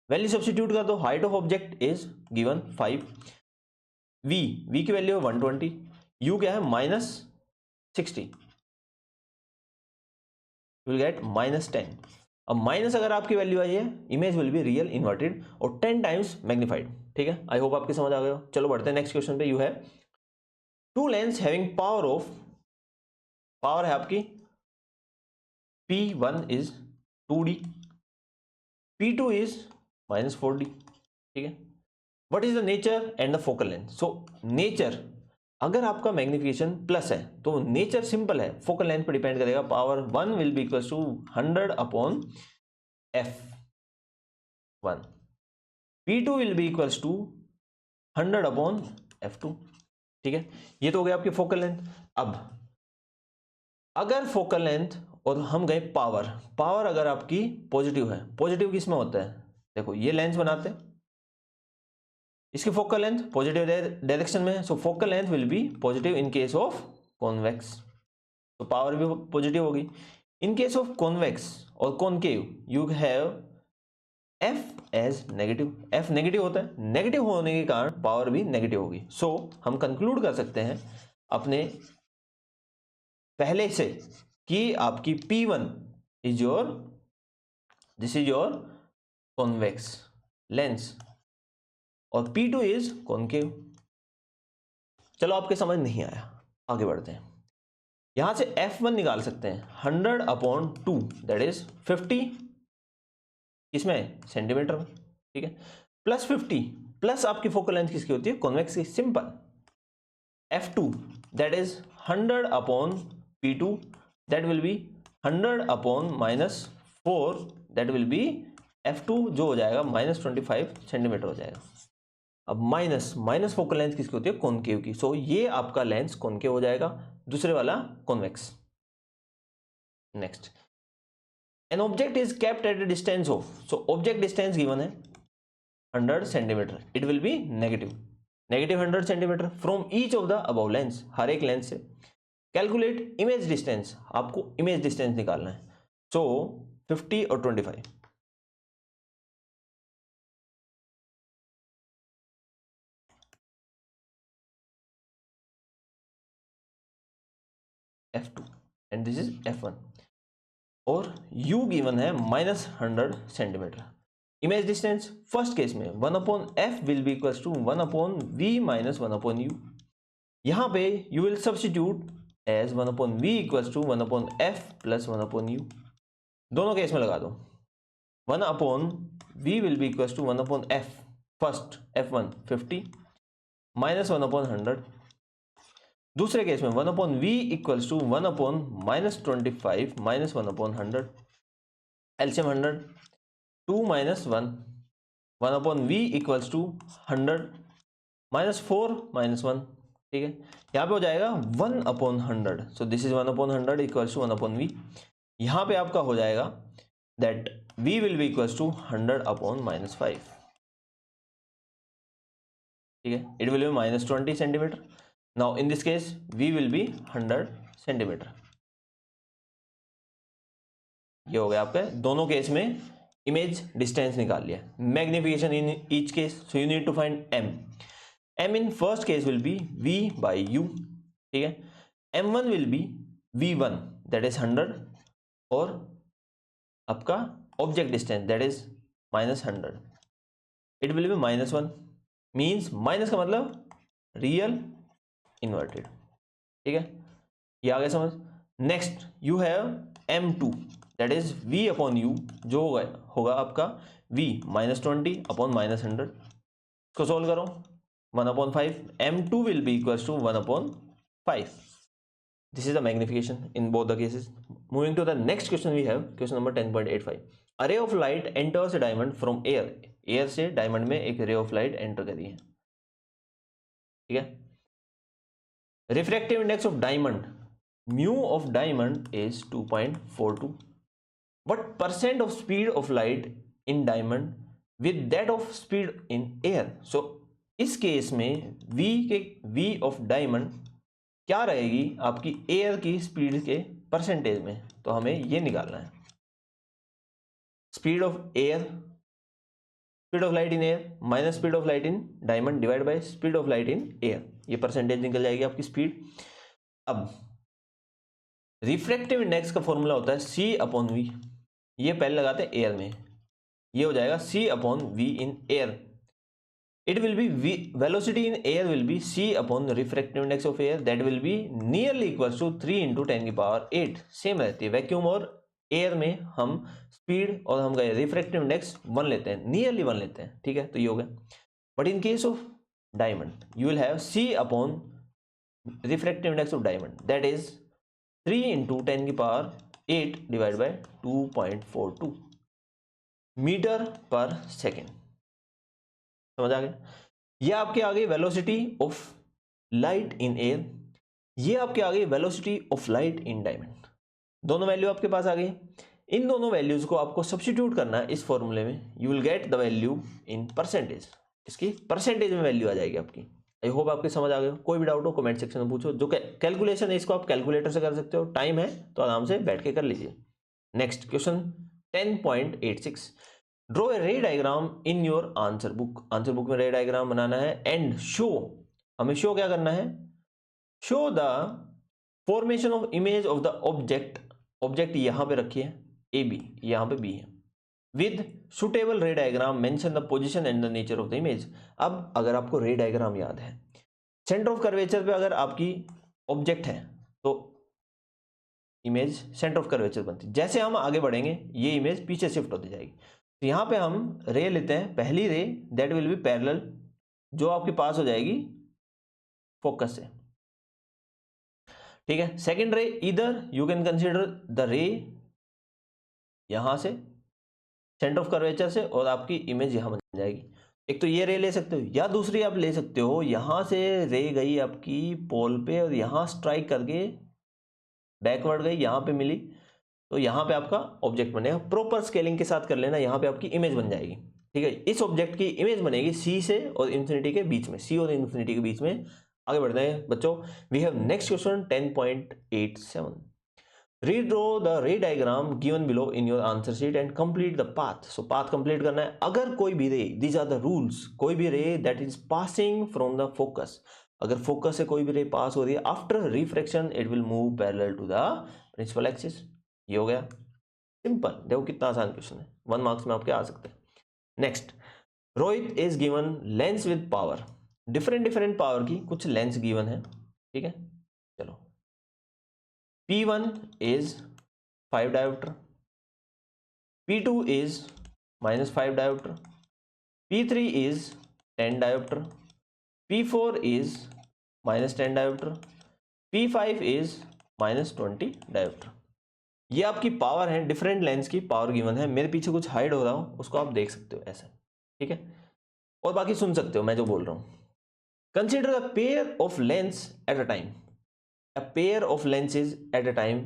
Value substitute कर दो, height of object is given 5, v की value है 120, u क्या है -60, विल गेट -10। अब माइनस अगर आपकी वैल्यू आई है, image will be real inverted और 10 टाइम्स मैग्नीफाइड, ठीक है। आई होप आपके समझ आ गए हो। चलो बढ़ते हैं नेक्स्ट क्वेश्चन पे। यू है two lens having power of, power है आपकी P1 is 2D, P2 is -4D, ठीक है। What is the nature and the focal length? So nature, अगर आपका मैग्निफिकेशन प्लस है तो नेचर सिंपल है, फोकल लेंथ पर डिपेंड करेगा। Power 1 will be equal to 100/f1, P2 will be equal to 100/f2, ठीक है। ये तो हो गया आपकी फोकल लेंथ। अब अगर फोकल लेंथ और हम गए पावर, पावर अगर आपकी पॉजिटिव है, पॉजिटिव किस में होता है? देखो ये लेंस बनाते हैं, इसकी फोकल लेंथ पॉजिटिव डायरेक्शन में है, so focal length will be positive in case of convex, तो पावर भी पॉजिटिव होगी। इन केस ऑफ कॉन्वेक्स और concave you have F as negative, F negative होता है, नेगेटिव होने के कारण पावर भी नेगेटिव होगी। सो हम कंक्लूड कर सकते हैं अपने पहले से कि आपकी P1 is your, this is your convex lens और P2 इज कॉनकेव। चलो आपके समझ नहीं आया, आगे बढ़ते हैं। यहां से F1 निकाल सकते हैं 100/2, दैट इज 50 इसमें सेंटीमीटर में, ठीक है, प्लस 50 प्लस आपकी फोकल लेंथ किसकी होती है? कॉन्वेक्स की, simple. F2 that is 100/P2, that will B 100/-4, that will B F2 जो हो जाएगा -25 सेंटीमीटर हो जाएगा। अब माइनस फोकल लेंथ किसकी होती है? कॉनकेव की। सो ये आपका लेंस कॉनकेव हो जाएगा, दूसरे वाला convex. Next, an object is kept at a distance of, so object distance given है 100 centimetre, it will be negative 100 centimetre from each of the above lens, हर एक लेंस से। कैलकुलेट इमेज डिस्टेंस, आपको image distance निकालना है। सो 50 और 25, F2 and this is F1 और u given है -100 centimetre. Image distance first case में 1/f will be equal to 1/v minus 1/u। यहां पे you will substitute as 1/v equal to 1/f plus 1/u, दोनों case में लगा दो। 1/v will be equal to 1/f, first f1 50 minus 1/100, दूसरे case में 1/v equals to 1/-25 minus 1/100, LCM 100, 2 minus 1, 1/v equals to 100 minus 4 minus 1, ठीक है। यहाँ पे हो जाएगा 1/100, so this is 1/100 equals to 1/v। यहाँ पे आपका हो जाएगा that v will be equals to 100/-5, ठीक है, it will be -20 centimetre. Now in this case v will be 100 centimeter. ये हो गया आपका, दोनों केस में इमेज डिस्टेंस निकाल लिया। Magnification in each case, so you need to find m. M in first case will be v by u, ठीक है। m1 will be v1 that is 100 और आपका object distance that is -100, it will be -1, means minus का मतलब real inverted, ठीक है, ये आ गया समझ। Next you have m2 that is v upon u, जो होगा आपका v -20 अपॉन -100, इसको सोल्व करो 1/5, m2 will be equals to 1/5. This is the magnification in both the cases. Moving to the next question, we have question number 10.85. A ray of light enters a diamond from air. Air से diamond में एक ray of light enter करी है, ठीक है। Refractive index of diamond, mu of diamond is 2.42. What percent of speed of light in diamond with that of speed in air? So इस case में v of diamond क्या रहेगी आपकी air की स्पीड के परसेंटेज में, तो हमें ये निकालना है। Speed of air, speed of light in air minus speed of light in diamond divide by speed of light in air, ये परसेंटेज निकल जाएगी आपकी स्पीड। अब रिफ्रैक्टिव इंडेक्स का फॉर्मूला होता है c अपॉन v, ये पहले लगाते हैं एयर में, ये हो जाएगा c upon v in air. It will be velocity in air will be c upon refractive index of air, that will be nearly equals to 3 into 10 की पावर 8। सेम रहती है, वैक्यूम और एयर में हम स्पीड और हम गए refractive index 1 लेते हैं, नियरली 1 लेते हैं, ठीक है, तो ये हो गया। But in case of diamond you will have c upon refractive index of diamond, that is 3 into 10 की पावर 8 डिवाइड बाय 2.42 मीटर पर सेकेंड। समझ आ गया। ये आपके आ गई velocity of light in air, ये आपके आ गई velocity of light in diamond, दोनों वैल्यू आपके पास आ गई। इन दोनों वैल्यूज को आपको सब्स्टिट्यूट करना है इस फॉर्मूले में, you will get the value in percentage, इसकी परसेंटेज में वैल्यू आ जाएगी आपकी। आई होप आपके समझ आ गए। कोई भी डाउट हो कमेंट सेक्शन में पूछो। जो कैलकुलेशन है इसको आप कैलकुलेटर से कर सकते हो, टाइम है तो आराम से बैठ के कर लीजिए। Next question 10.86, draw a ray diagram in your answer book. Answer book में रे डायग्राम बनाना है एंड शो, हमें शो क्या करना है, show the formation of image of the object, object यहां पे रखिए ए बी, यहां पे बी है, विद सुटेबल रे diagram mention the position and the nature of the image. अब अगर आपको रे डायग्राम याद है, सेंटर ऑफ कर्वेचर पे अगर आपकी ऑब्जेक्ट है तो इमेज सेंटर ऑफ कर्वेचर बनती है, जैसे हम आगे बढ़ेंगे ये इमेज पीछे शिफ्ट होती जाएगी। तो यहां पे हम रे लेते हैं, पहली रे दैट विल बी पैरेलल, जो आपके पास हो जाएगी फोकस से, ठीक है। सेकंड रे इधर यू कैन कंसीडर द रे यहां से सेंटर ऑफ कर्वेचर से और आपकी इमेज यहां बन जाएगी। एक तो ये रे ले सकते हो, या दूसरी आप ले सकते हो यहां से रे गई आपकी पोल पे और यहां स्ट्राइक करके बैकवर्ड गई, यहां पे मिली, तो यहां पे आपका ऑब्जेक्ट बनेगा। प्रॉपर स्केलिंग के साथ कर लेना, यहां पे आपकी इमेज बन जाएगी, ठीक है। इस ऑब्जेक्ट की इमेज बनेगी सी से और इन्फिनिटी के बीच में, सी और इन्फिनिटी के बीच में। आगे बढ़ते हैं बच्चों, we have next question 10.87, redraw the ray diagram given below in your answer sheet and complete the path. So path complete करना है। अगर कोई भी रे, दीज आर द रूल्स, कोई भी ray that is passing from the focus, अगर focus से कोई भी रे पास हो रही है after refraction it will move parallel to the principal axis. ये हो गया सिंपल, देखो कितना आसान क्वेश्चन है, 1 मार्क्स में आपके आ सकते हैं। Next, Rohit is given lens with power, different power की कुछ लेंस गिवन है, ठीक है। चलो, P1 is 5 diopter, P2 is -5 diopter, P3 is 10 diopter, P4 is -10 diopter, P5 is -20 diopter। ये आपकी पावर है, डिफरेंट लेंस की पावर गिवन है। मेरे पीछे कुछ हाइड हो रहा हो उसको आप देख सकते हो ऐसे, ठीक है, और बाकी सुन सकते हो मैं जो बोल रहा हूं। Consider a pair of lens at a time, a pair of lenses at a time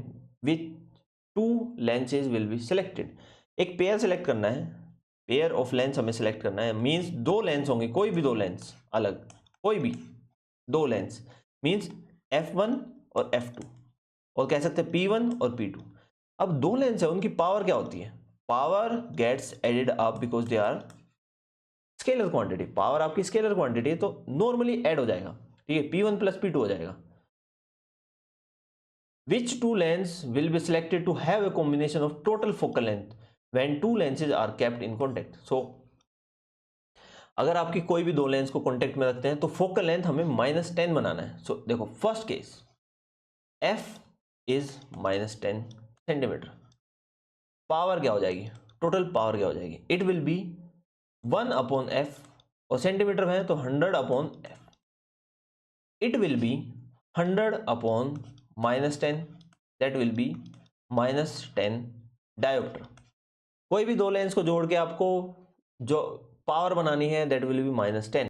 with 2 lenses will be selected। एक पेयर सेलेक्ट करना है, पेयर ऑफ लेंस हमें सेलेक्ट करना है, मींस 2 लेंस होंगे, कोई भी 2 लेंस अलग, कोई भी 2 लेंस मींस f1 और f2, और कह सकते हैं p1 और p2। अब दो लेंस है, उनकी पावर क्या होती है? Power gets added up because they are scalar quantity. Power आपकी स्केलर क्वांटिटी है तो नॉर्मली ऐड हो जाएगा, ठीक है, P1 प्लस P2 हो जाएगा। Which two lens will be selected to have a combination of total focal length when two lenses are kept in contact? So अगर आपकी कोई भी दो लेंस को कॉन्टेक्ट में रखते हैं तो फोकल लेंथ हमें -10 बनाना है। सो देखो first case f is -10 centimetre. Power क्या हो जाएगी? टोटल पावर क्या हो जाएगी? इट विल बी 1/f और सेंटीमीटर में है तो 100/f। It will B 100/-10 that will B -10 dioptre. कोई भी दो लेंस को जोड़ के आपको जो पावर बनानी है दैट विल बी -10।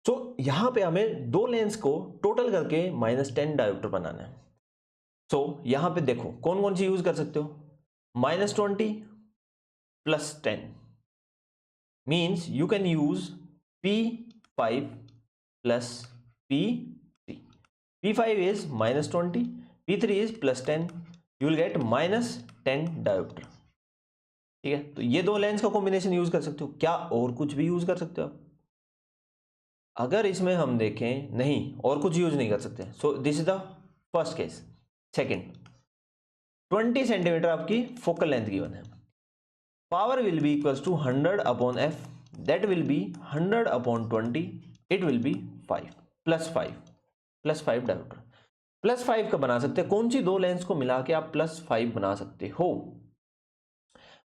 सो यहां पे हमें दो लेंस को टोटल करके -10 डायोप्टर बनाना है। सो यहां पे देखो कौन कौन सी यूज कर सकते हो। -20 + 10 means you can use P5 + P3। P5 is -20, P3 is +10, you will get -10 dioptre. ठीक है, तो ये दो लेंस का कॉम्बिनेशन यूज कर सकते हो। क्या और कुछ भी यूज कर सकते हो आप? अगर इसमें हम देखें नहीं और कुछ यूज नहीं कर सकते। So this is the first case. Second, 20 centimetre आपकी फोकल लेंथ गिवन है। Power will be equals to 100/f that will be 100/20, it will be 5 + 5 dioptre. +5 का बना सकते हैं, कौन सी दो लेंस को मिला के आप +5 बना सकते हो?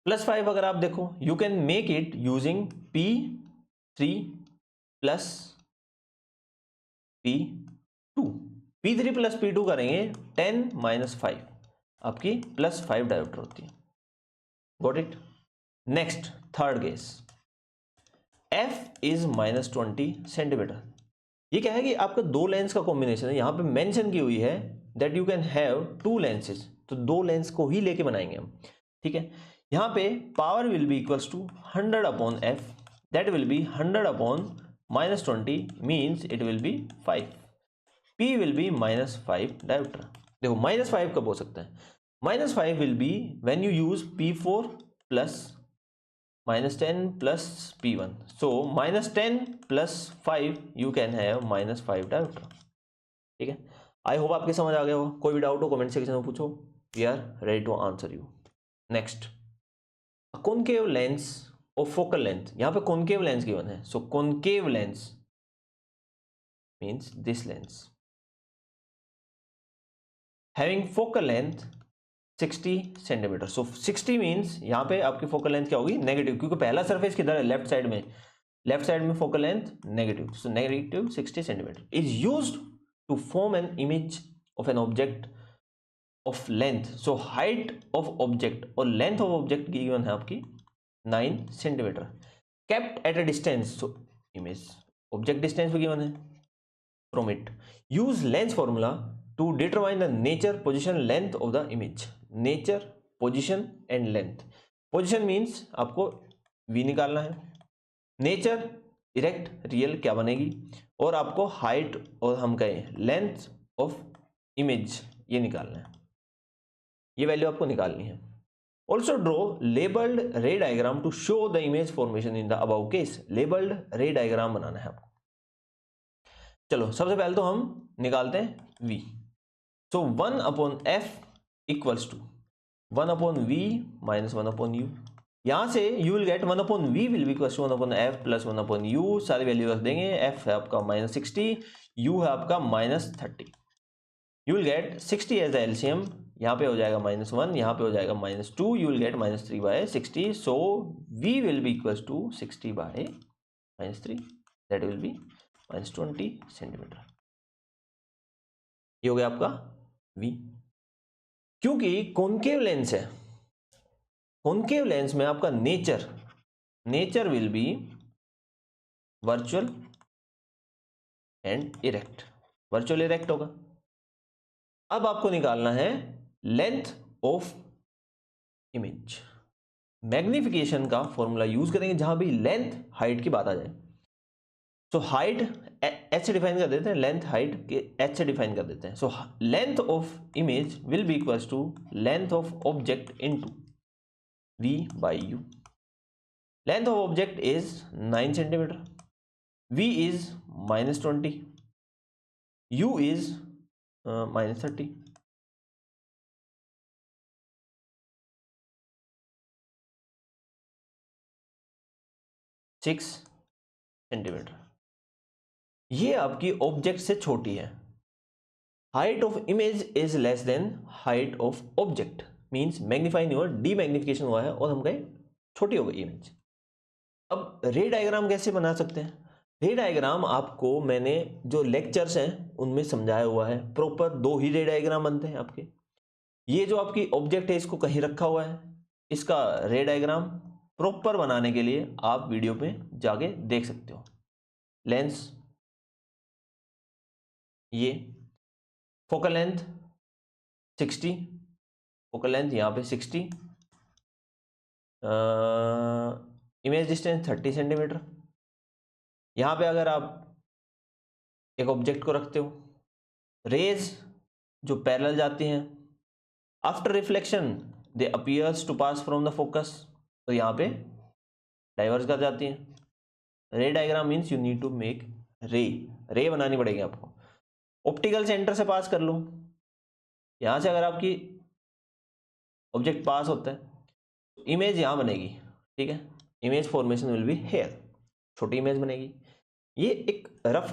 +5 अगर आप देखो you can make it using P3 + P2। P3 + P2 करेंगे 10 - 5 आपकी +5 डायोप्टर होती है। Got it? Next third case, f is -20 centimetre. ये क्या है कि आपका दो लेंस का कॉम्बिनेशन है, यहां पे मेंशन की हुई है that you can have to lenses, तो दो लेंस को ही लेके बनाएंगे हम। ठीक है, यहां पे power will be equals to 100/f that will be 100/-20 means it will be 5। P will be -5 dioptre. देखो -5 कब हो सकता है? -5 will be when you use P4 + -10 + P1। So -10 + 5 you can have -5 dioptre. ठीक है, आई होप आपके समझ आ गया हो। कोई भी डाउट हो कमेंट सेक्शन में पूछो, we are ready to answer you. Next, concave lens और फोकल लेंथ। यहां पे कॉनकेव लेंस गिवन है। So concave lens means this lens having focal length 60 centimetre. So 60 means यहां पे आपकी फोकल लेंथ क्या होगी? नेगेटिव, क्योंकि पहला सरफेस किधर है? लेफ्ट साइड में। लेफ्ट साइड में focal length negative, so negative 60 centimetre is used to form an image of an object of length. So height of object और लेंथ ऑफ ऑब्जेक्ट गिवन है आपकी 9 centimetre kept at a distance. So image object distance भी given है from it. Use lens formula to determine the nature, position, length of the image. Nature, position and length. Position means आपको v निकालना है, nature erect real क्या बनेगी, और आपको height और हम कहें लेंथ ऑफ इमेज ये निकालना है, ये वैल्यू आपको निकालनी है। Also draw labelled ray diagram to show the image formation in the above case. Labelled ray diagram बनाना है आपको। चलो सबसे पहले तो हम निकालते हैं v। So 1/f equals to 1/v - 1/u। यहां से you will get 1/v will be equals to 1/f + 1/u। सारी वैल्यू रख देंगे। f है आपका -60, u है आपका -30। you will get 60 as the LCM, यहाँ पे हो जाएगा -1, यहाँ पे हो जाएगा -2, you will get -3/60। so v will be equals to 60/-3 that will be -20 centimetre. ये हो गया आपका v। क्योंकि कॉनकेव लेंस है, कॉनकेव लेंस में आपका nature will be virtual and erect. Virtual erect होगा। अब आपको निकालना है लेंथ ऑफ इमेज। मैग्निफिकेशन का फॉर्मूला यूज करेंगे जहां भी लेंथ हाइट की बात आ जाए। सो हाइट एच से डिफाइन कर देते हैं, लेंथ हाइट के एच से डिफाइन कर देते हैं. So length of image will be equals to length of object into v by u. Length of object is 9 centimeter. V is -20. U is -30. Six centimetre. ये आपकी ऑब्जेक्ट से छोटी है. Height of image is less than height of object, means magnify नहीं हुआ, D magnification हुआ है और हम कहे छोटी हो गई इमेज. अब रे डायग्राम कैसे बना सकते हैं? रे डायग्राम आपको मैंने जो लेक्चर्स हैं उनमें समझाया हुआ है. प्रॉपर दो ही रे डायग्राम बनते हैं आपके. ये जो आपकी ऑब्जेक्ट है इसको कहीं रखा हुआ है, इसका रे डायग्राम प्रॉपर बनाने के लिए आप वीडियो पे जाके देख सकते हो. लेंस ये, फोकल लेंथ 60, फोकल लेंथ यहाँ पे 60, इमेज डिस्टेंस 30 सेंटीमीटर. यहाँ पे अगर आप एक ऑब्जेक्ट को रखते हो, रेज जो पैरेलल जाती हैं, after reflection they appears to pass from the focus, तो यहाँ पे डाइवर्स कर जाती हैं. Ray diagram means you need to make ray बनानी पड़ेगी आपको. ऑप्टिकल सेंटर से पास कर लो. यहाँ से अगर आपकी ऑब्जेक्ट पास होता है, इमेज यहाँ बनेगी. ठीक है, image formation will be here, छोटी इमेज बनेगी. ये एक रफ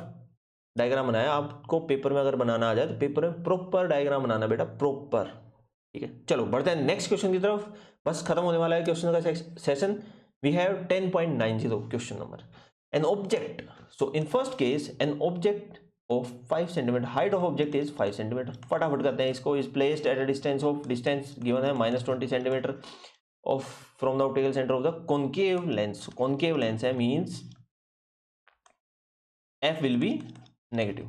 डायग्राम बनाया. आपको पेपर में अगर बनाना आ जाए तो पेपर में प्रॉपर डायग्राम बनाना बेटा, प्रॉपर. ठीक है, चलो बढ़ते हैं नेक्स्ट क्वेश्चन की तरफ. बस खत्म होने वाला है क्वेश्चन का session. We have 10.90 question number. An object, so in first case an object of 5 centimetre, height of object is 5 centimetre. फटाफट करते हैं इसको. Is placed at a distance of, distance given है -20 centimetre of from the optical centre of the concave lens. Concave lens है means f will be negative.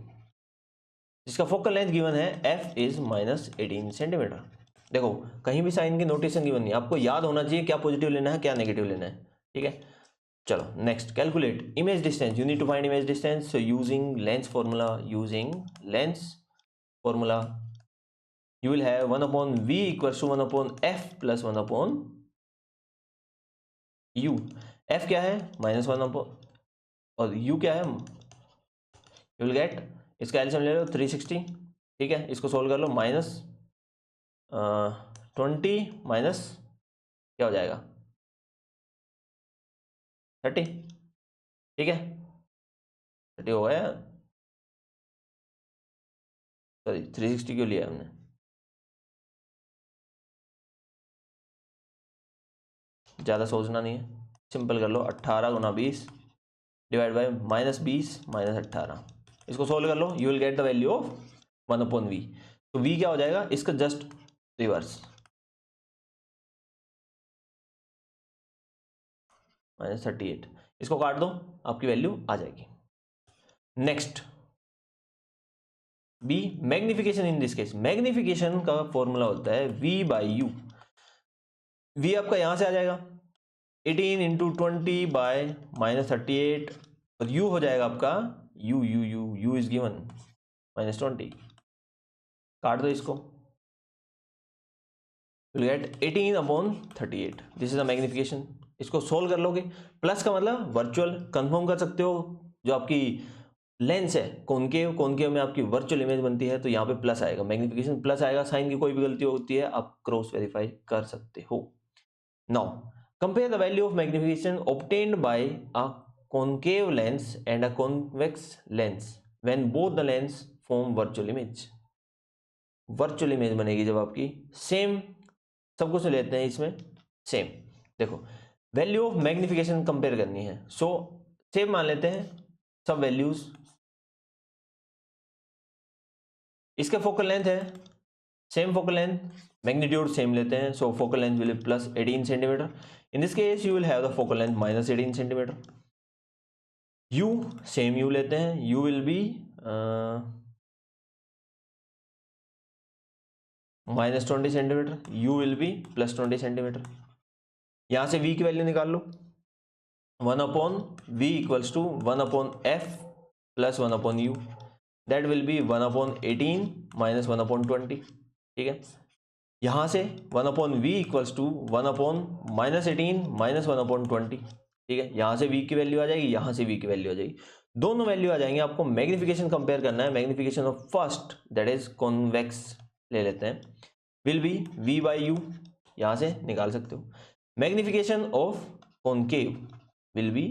जिसका focal length given है f is -18 centimetre. देखो कहीं भी sign की notation given नहीं, आपको याद होना चाहिए क्या पॉजिटिव लेना है क्या नेगेटिव लेना है. ठीक है, चलो next. Calculate image distance. You need to find image distance using lens formula. Using lens formula you will have 1/v equals to 1/f plus 1/u. f क्या है -1 और u क्या है, you will get, इसका एलसीएम ले लो 360. ठीक है, इसको सोल्व कर लो. -20 माइनस क्या हो जाएगा 30. ठीक है, 30 हो गया. सॉरी 360 क्यों लिया हमने, ज़्यादा सोचना नहीं है, सिंपल कर लो. 18 गुना 20 डिवाइड बाई -20 -18. इसको सोल्व कर लो. You will get the value of 1/v. तो v क्या हो जाएगा इसका जस्ट रिवर्स, -38. इसको काट दो, आपकी वैल्यू आ जाएगी. Next B, magnification. In this case magnification का फॉर्मूला होता है v/u. v आपका यहां से आ जाएगा 18 इंटू 20 बाय -38 और u हो जाएगा आपका u इज गिवन -20. काट दो इसको, you'll get 18/38. This is the magnification. इसको सोल्व कर लोगे. प्लस का मतलब वर्चुअल, कंफर्म कर सकते हो. जो आपकी लेंस है कॉनकेव में आपकी वर्चुअल इमेज बनती है तो यहाँ पे प्लस आएगा, मैग्निफिकेशन प्लस आएगा. साइन की कोई भी गलती होती है आप क्रॉस वेरीफाई कर सकते हो. Now compare the value of magnification obtained by a concave lens and a convex lens when both the lens form virtual image. Virtual image बनेगी जब आपकी सेम, सब कुछ लेते हैं इसमें सेम. देखो वैल्यू ऑफ मैग्निफिकेशन कंपेयर करनी है. सो सेम मान लेते हैं सब वैल्यूज. इसका फोकल लेंथ है same focal length, magnitude same लेते हैं. So focal length will be +18 centimetre. In this case you will have the focal length -18 centimetre. You same you लेते हैं, you will be -20 centimetre, you will be +20 centimetre. यहां से v की value निकाल लो. 1 upon v equals to 1 upon f plus 1 upon u, that will be 1 upon 18 minus 1 upon 20। ठीक है, यहां से 1 upon we equals to 1 upon -18 minus 1 upon 20। ठीक है, यहां से v की वैल्यू आ जाएगी, यहां से v की वैल्यू आ जाएगी, दोनों वैल्यू आ जाएंगे। आपको मैग्निफिकेशन कंपेयर करना है, magnification of first that is convex ले लेते हैं, will be v by u, यहां से निकाल सकते हो। Magnification of concave will be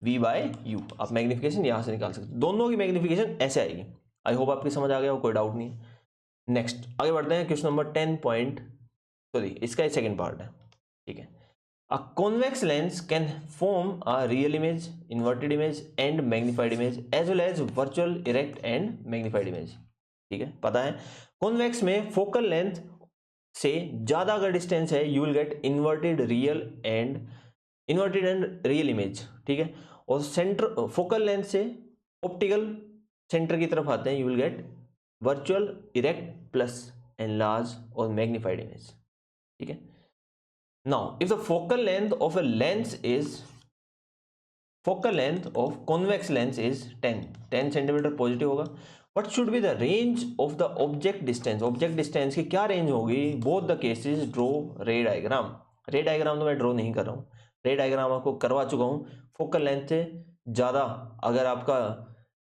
v by u, आप मैग्निफिकेशन यहां से निकाल सकते हो, दोनों की मैग्निफिकेशन ऐसे आएगी। आई होप आपकी समझ आ गया हो, कोई डाउट नहीं है। नेक्स्ट आगे बढ़ते हैं, क्वेश्चन नंबर 10 पॉइंट, सॉरी इसका ही सेकंड पार्ट है। ठीक है, a convex lens can form a real image, inverted image and magnified image as well as virtual, erect and magnified image. ठीक है, पता है कॉन्वेक्स में फोकल लेंथ से ज्यादा अगर डिस्टेंस है you will get inverted and real image. ठीक है, और सेंटर फोकल लेंथ से ऑप्टिकल सेंटर की तरफ आते हैं, you will get virtual, erect plus enlarge और मैग्नीफाइड इमेज। ठीक है, now if the focal length of convex lens is 10 centimetre positive होगा, what should be the range of the object distance, object distance की क्या रेंज होगी, both the cases draw ray diagram. रे diagram तो मैं ड्रॉ नहीं कर रहा हूं, रे डायग्राम आपको करवा चुका हूं। फोकल लेंथ से ज्यादा अगर आपका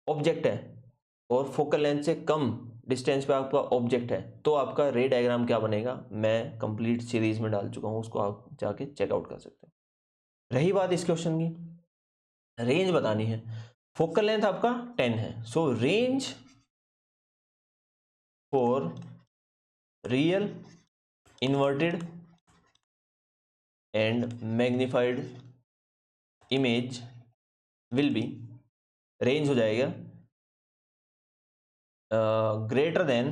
ऑब्जेक्ट है और फोकल लेंथ से कम डिस्टेंस पे आपका ऑब्जेक्ट है तो आपका रे डायग्राम क्या बनेगा, मैं कंप्लीट सीरीज में डाल चुका हूं, उसको आप जाके चेकआउट कर सकते हैं। रही बात इस क्वेश्चन की, रेंज बतानी है, फोकल लेंथ आपका 10 है, सो range for real, inverted and magnified image will B, range हो जाएगा ग्रेटर देन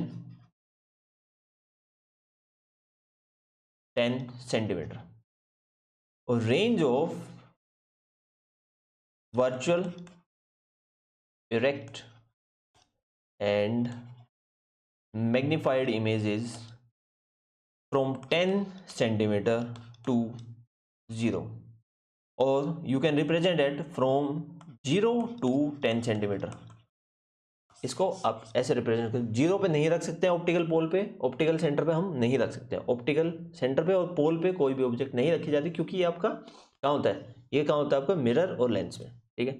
10 सेंटीमीटर, और range of virtual, erect and magnified images from 10 centimeter to 0, or you can represent it from 0 to 10 centimeter। इसको आप ऐसे represent कर, zero पे नहीं रख सकते हैं, ऑप्टिकल पोल पे, ऑप्टिकल सेंटर पे हम नहीं रख सकते हैं, ऑप्टिकल सेंटर पे और पोल पे कोई भी ऑब्जेक्ट नहीं रखी जाती, क्योंकि ये आपका कहाँ होता है, ये कहाँ होता है आपका मिरर और लेंस में। ठीक है,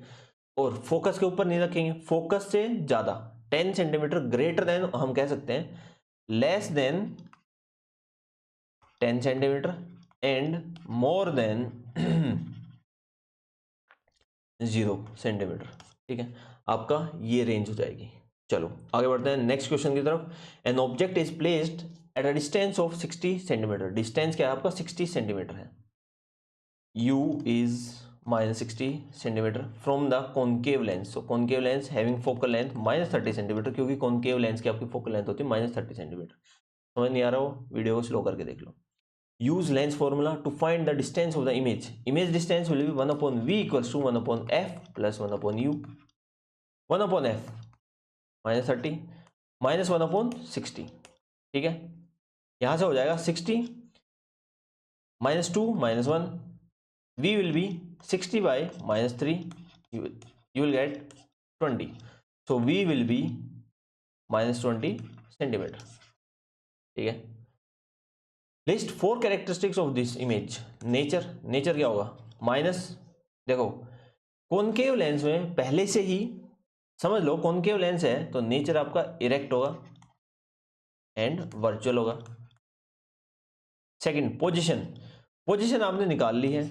और फोकस के ऊपर नहीं रखेंगे, फोकस से ज्यादा 10 सेंटीमीटर, ग्रेटर देन हम कह सकते हैं less than 10 centimetre and more than 0 centimetre. ठीक है, आपका ये रेंज हो जाएगी। चलो आगे बढ़ते हैं नेक्स्ट क्वेश्चन की तरफ। N object is placed at a distance of 60 centimetre, distance क्या है आपका 60 सेंटीमीटर है, u is -60 centimetre from the concave lens, so concave lens having focal length -30 centimetre, क्योंकि कॉनकेव लेंस की आपकी फोकल लेंथ होती है -30 सेंटीमीटर। समझ नहीं आ रहा हो, वीडियो को स्लो करके देख लो। use lens formula to find the distance of the image distance will be 1 upon v equals to 1 upon f plus 1 upon u, 1 upon f -30 minus 1 upon 60। ठीक है, यहां से हो जाएगा 60 -2 -1, v will be 60 by -3, you will get 20, so v will be -20 centimetre. ठीक है, list 4 characteristics of this image. Nature क्या होगा, माइनस, देखो कॉनकेव लेंस में पहले से ही समझ लो, कॉनकेव लेंस है तो नेचर आपका इरेक्ट होगा एंड वर्चुअल होगा। सेकंड, पोजीशन आपने निकाल ली है,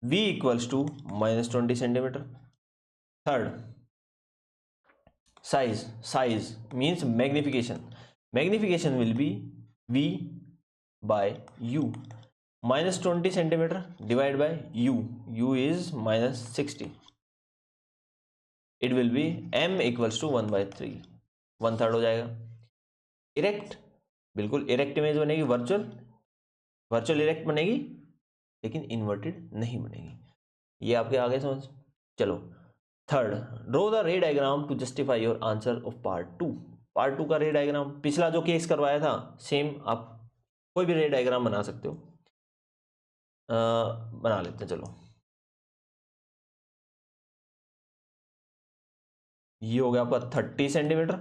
v equals to -20 centimetre. Third, size means magnification will be v by u, -20 centimetre divide by u is -60, it will be m equals to 1/3, 1/3 हो जाएगा। इरेक्ट, बिल्कुल इरेक्ट इमेज बनेगी, virtual erect बनेगी, लेकिन इन्वर्टेड नहीं बनेगी। ये आपके आगे समझ। चलो third, draw the ray diagram to justify your answer of part 2 का रे डायग्राम, पिछला जो केस करवाया था सेम आप कोई भी रे डायग्राम बना सकते हो, बना लेते हैं। चलो ये हो गया आपका 30 सेंटीमीटर,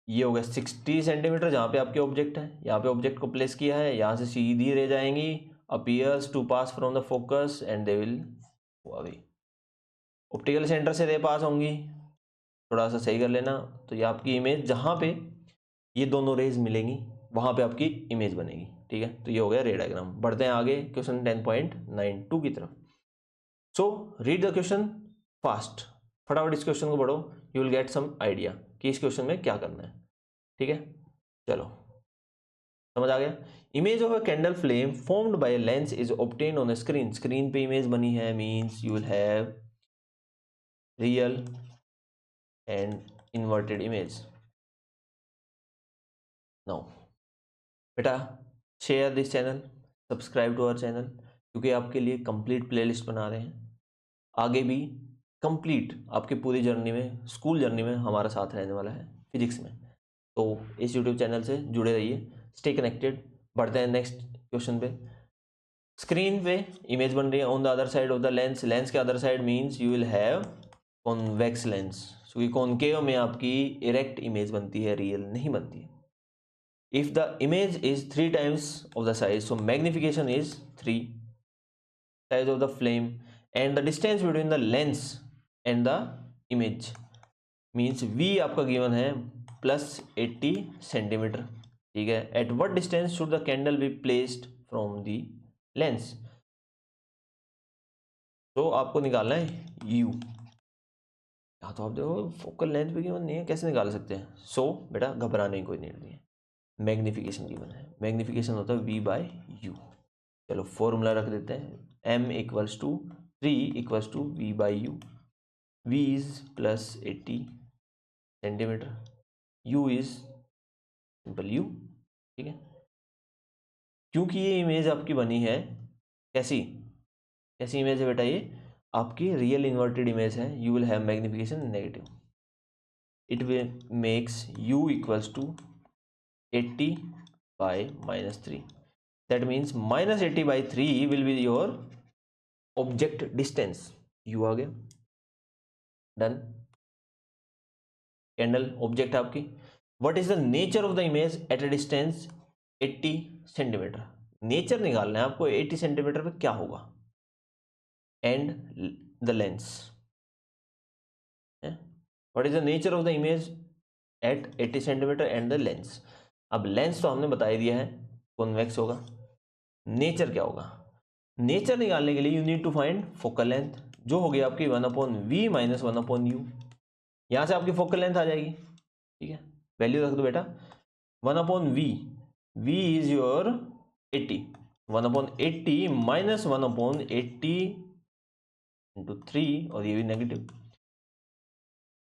ये हो गया 60 सेंटीमीटर जहाँ पे आपके ऑब्जेक्ट है, यहाँ पे ऑब्जेक्ट को प्लेस किया है, यहाँ से सीधी रे जाएंगी, appears to pass from the focus and they will away. Optical centre से रे पास होंगी, थोड़ा सा सही कर लेना, तो ये आपकी इमेज जहाँ पे ये दोनों रेज मिलेंगी वहाँ पे आपकी इमेज बनेगी, ठीक है। तो ये हो गया रे डायग्राम। बढ़ते हैं आगे क्वेश्चन 10.92 की तरफ। So read the question fast, फटाफट इस क्वेश्चन को पढ़ो, you will get some idea कि इस क्वेश्चन में क्या करना है, ठीक है। चलो समझ आ गया। Image of a candle flame formed by lens is obtain on a screen, screen पे इमेज बनी है, means you will have real and inverted image. Now बेटा share this channel, subscribe to our channel, क्योंकि आपके लिए complete playlist बना रहे हैं। आगे भी कंप्लीट आपकी पूरी जर्नी में, स्कूल जर्नी में हमारा साथ रहने वाला है फिजिक्स में। तो इस यूट्यूब चैनल से जुड़े रहिए, स्टे कनेक्टेड। बढ़ते हैं नेक्स्ट क्वेश्चन पे। स्क्रीन पे इमेज बन रही है on the other side of the lens, lens के other side means you will have convex lens, क्योंकि कॉनकेव में आपकी इरेक्ट इमेज बनती है, रियल नहीं बनती है। If the image is 3 times of the size, so magnification is 3 size of the flame, and the distance between the lens and the image means V आपका given है +80 centimetre, ठीक है। At what distance should the candle be placed from the lens? तो आपको निकालना है U। या तो आप देखो फोकल लेंथ पे गिवन नहीं है, कैसे निकाल सकते हैं। सो बेटा घबराने की कोई नीड नहीं है, मैग्निफिकेशन गिवन है, मैग्निफिकेशन होता है V/U। चलो फॉर्मूला रख देते हैं, M = 3 = V/U। V is +80 centimetre, U is simple U, ठीक है। क्योंकि ये इमेज आपकी बनी है कैसी कैसी इमेज है बेटा, ये आपकी रियल इन्वर्टेड इमेज है, you will have magnification negative. It will makes U = 80/-3, that means -80/3 will be your object distance। U आ गया, डन। कैंडल ऑब्जेक्ट आपकी, what is the nature of the image at a distance 80 centimetre, nature निकालना है आपको 80 centimetre पे क्या होगा, and the lens, what is the nature of the image at 80 centimetre and the lens. अब lens तो हमने बता ही दिया है कॉन्वेक्स होगा, नेचर क्या होगा, नेचर निकालने के लिए you need to find focal length, जो होगी आपकी 1/v - 1/u। यहां से आपकी फोकल लेंथ आ जाएगी, ठीक है। वैल्यू रख दो बेटा 1/v, v is your 80, 1/80 - 1/80 into 3, और ये भी negative,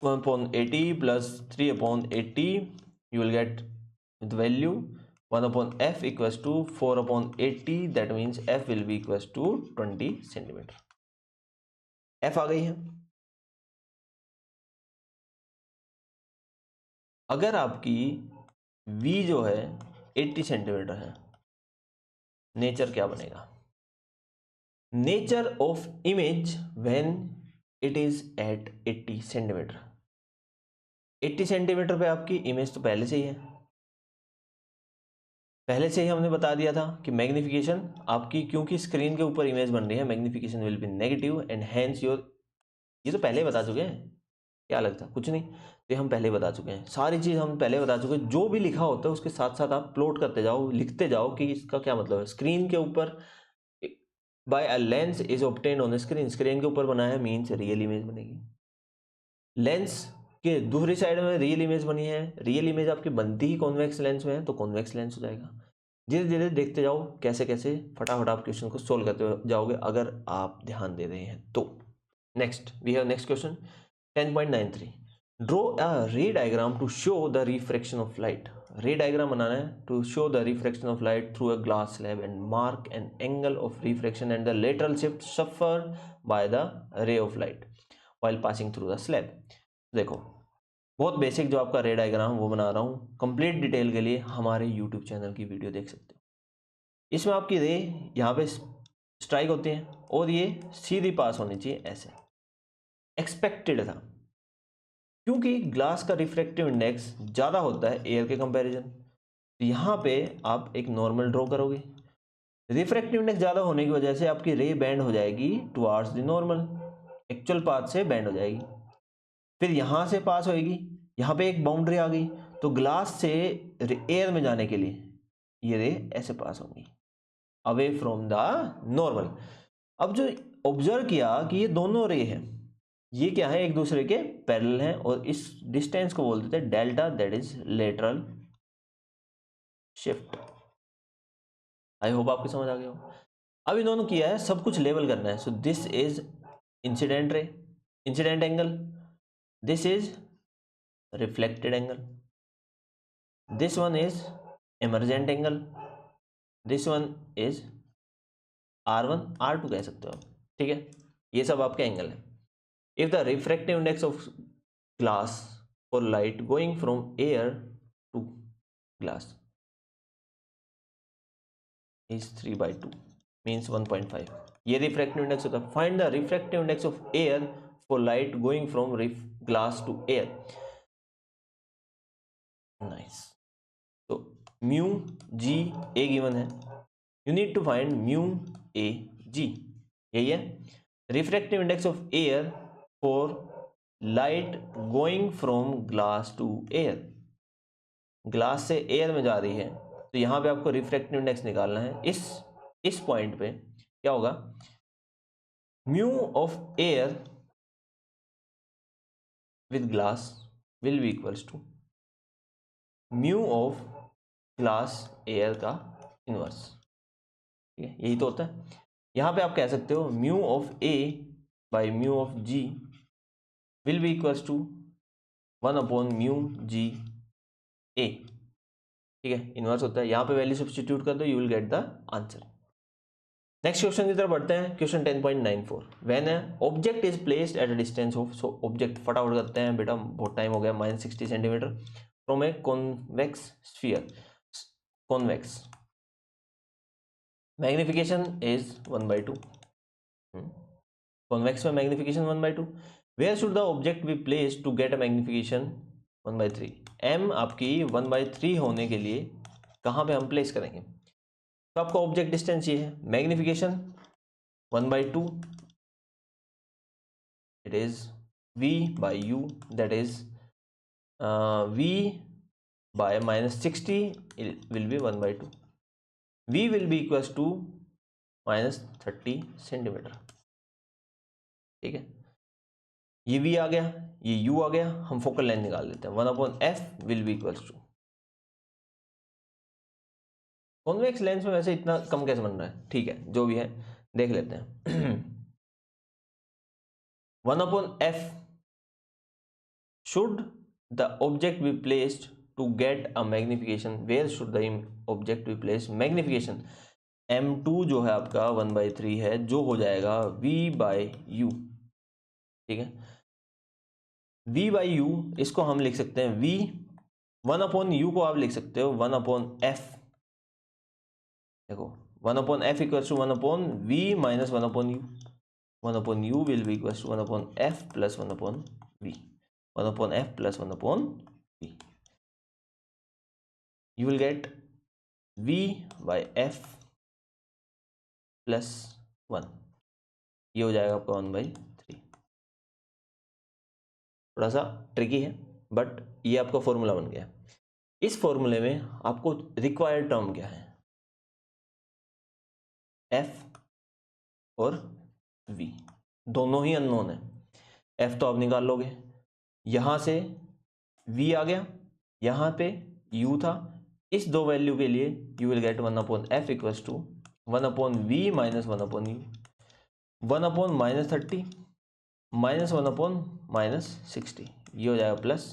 1/80 + 3/80, you will get the value 1/f = 4/80, that means f will be equals to 20 centimetre. f आ गई है। अगर आपकी v जो है 80 सेंटीमीटर है, नेचर क्या बनेगा, nature of image when it is at 80 centimetre. 80 centimetre पे आपकी इमेज तो पहले से ही है, पहले से ही हमने बता दिया था कि मैग्निफिकेशन आपकी, क्योंकि स्क्रीन के ऊपर इमेज बन रही है, magnification will be negative and hence your, ये तो पहले ही बता चुके हैं, क्या लगता कुछ नहीं, तो हम पहले बता चुके हैं, सारी चीज़ हम पहले बता चुके हैं। जो भी लिखा होता है उसके साथ साथ आप प्लॉट करते जाओ, लिखते जाओ कि इसका क्या मतलब है। स्क्रीन के ऊपर by a lens is obtain on screen, screen के ऊपर बना है मीन्स रियल इमेज बनेगी। लेंस के दूसरी साइड में रियल इमेज बनी है, रियल इमेज आपकी बनती ही कॉन्वेक्स लेंस में है, तो कॉन्वेक्स लेंस हो जाएगा। धीरे धीरे देखते जाओ कैसे कैसे फटाफट आप क्वेश्चन को सोल्व करते जाओगे अगर आप ध्यान दे रहे हैं तो। Next we have next question 10.93, draw a ray diagram to show the refraction of light. Ray diagram बनाना है to show the refraction of light through a glass slab and mark an angle of refraction and the lateral shift suffered by the ray of light while passing through the slab. देखो बहुत basic जो आपका रे diagram वो बना रहा हूँ, complete detail के लिए हमारे यूट्यूब चैनल की वीडियो देख सकते हो। इसमें आपकी रे यहाँ पे स्ट्राइक होती है और ये सीधी पास होनी चाहिए, ऐसे एक्सपेक्टेड था, क्योंकि ग्लास का रिफ्रैक्टिव इंडेक्स ज़्यादा होता है एयर के कंपैरिजन, तो यहाँ पे आप एक नॉर्मल ड्रॉ करोगे। रिफ्रैक्टिव इंडेक्स ज़्यादा होने की वजह से आपकी रे बैंड हो जाएगी towards the normal, actual path से बैंड हो जाएगी। फिर यहाँ से पास होएगी, यहाँ पे एक बाउंड्री आ गई, तो ग्लास से एयर में जाने के लिए ये रे ऐसे पास होंगी अवे फ्रॉम द नॉर्मल। अब जो ऑब्जर्व किया कि ये दोनों रे हैं, ये क्या है, एक दूसरे के पैरेलल हैं, और इस डिस्टेंस को बोल देते हैं delta, that is lateral shift. I hope आपको समझ आ गया हो। अब इन दोनों किया है, सब कुछ लेवल करना है। सो this is incident ray, incident angle, this is reflected angle, this one is emergent angle, this one is R1 R2 कह सकते हो आप, ठीक है। ये सब आपके एंगल है। If the refractive index of glass for light going from air to glass is 3/2 means 1.5, ये रिफ्रैक्टिव इंडेक्स होता है। Find the refractive index of air for light going from glass to air. Nice. तो mu G A given है, you need to find mu A G, यही है। Refractive index of air for light going from glass to air, glass से air में जा रही है, तो यहां पे आपको रिफ्रैक्टिव इंडेक्स निकालना है। इस पॉइंट पे क्या होगा, mu of air with glass will be equals to mu of glass air का इनवर्स, ठीक है, यही तो होता है। यहां पे आप कह सकते हो mu of A by mu of G will be equals to 1 mu G A, ठीक है, इनवर्स होता है। यहां पे वैल्यू सब्स्टिट्यूट कर दो, you will get the answer. Next question की तरफ बढ़ते हैं। Question 10.94, when object is placed at a distance of, so object फटाफट करते हैं बेटा, बहुत टाइम हो गया, -60 centimetre from a convex sphere, convex, magnification is 1/2, convex में magnification 1/2, where should the object be placed to get a magnification 1/3, m आपकी 1/3 होने के लिए कहां पे हम प्लेस करेंगे। तो आपका ऑब्जेक्ट डिस्टेंस ये है, magnification 1/2, it is v by u, that is v by -60 will be 1/2, v will be equals to -30 centimetre, ठीक है। ये v आ गया, ये u आ गया, हम फोकल लेंथ निकाल लेते हैं। 1/f will be equals to, convex lens में वैसे इतना कम कैसे बन रहा है, ठीक है, जो भी है देख लेते हैं। 1/f, should the object be placed to get a magnification, where should the object be placed, magnification m2 जो है आपका 1/3 है, जो हो जाएगा v by u, ठीक है। v by u इसको हम लिख सकते हैं v, 1/u को आप लिख सकते हो 1/f, देखो 1/f equals to 1/v minus 1/u, 1/u will be equals to 1/f plus 1/v, 1/f plus 1/v, you will get v by f plus 1, ये हो जाएगा आपका 1/3। थोड़ा सा ट्रिकी है बट ये आपका फॉर्मूला बन गया। इस फॉर्मूले में आपको रिक्वायर्ड टर्म क्या है, f और v दोनों ही अननोन है। f तो आप निकाल लोगे, यहां से v आ गया, यहां पे u था, इस दो वैल्यू के लिए you will get 1/f equals to 1/v minus 1/u, 1/-30 minus 1/-60, ये हो जाएगा plus,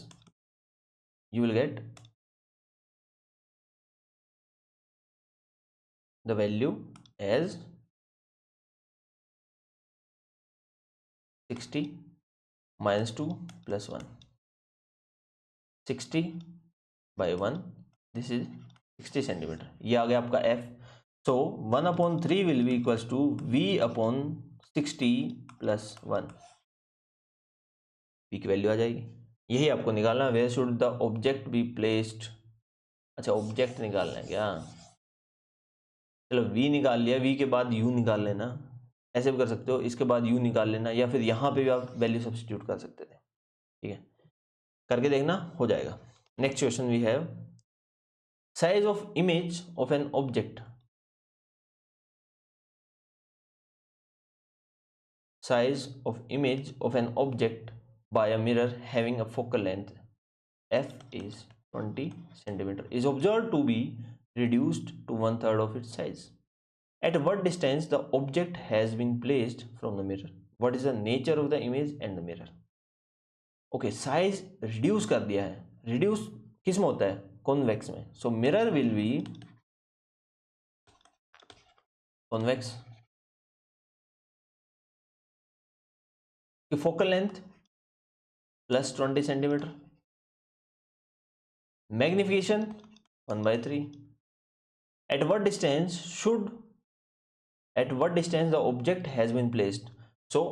you will get the value as 60 minus 2 plus 1, 60 by 1, this is 60 centimetre, ये आ गया आपका f। So 1/3 will be equals to v/60 plus 1, v की value आ जाएगी, यही आपको निकालना है, where should the object be placed. अच्छा ऑब्जेक्ट निकालना है क्या, चलो वी निकाल लिया, वी के बाद यू निकाल लेना, ऐसे भी कर सकते हो, इसके बाद यू निकाल लेना, या फिर यहाँ पे भी आप वैल्यू सब्स्टिट्यूट कर सकते थे। ठीक है, करके देखना, हो जाएगा। Next question we have size of image of an object, size of image of an object by a mirror having a focal length f is 20 centimeter is observed to be reduced to 1/3 of its size. At what distance the object has been placed from the mirror? What is the nature of the image and the mirror? Okay, size reduce कर दिया है, reduce किस में होता है, convex में, so mirror will be convex. Focal length plus 20 centimetre, magnification 1/3. At what distance the object has been placed? So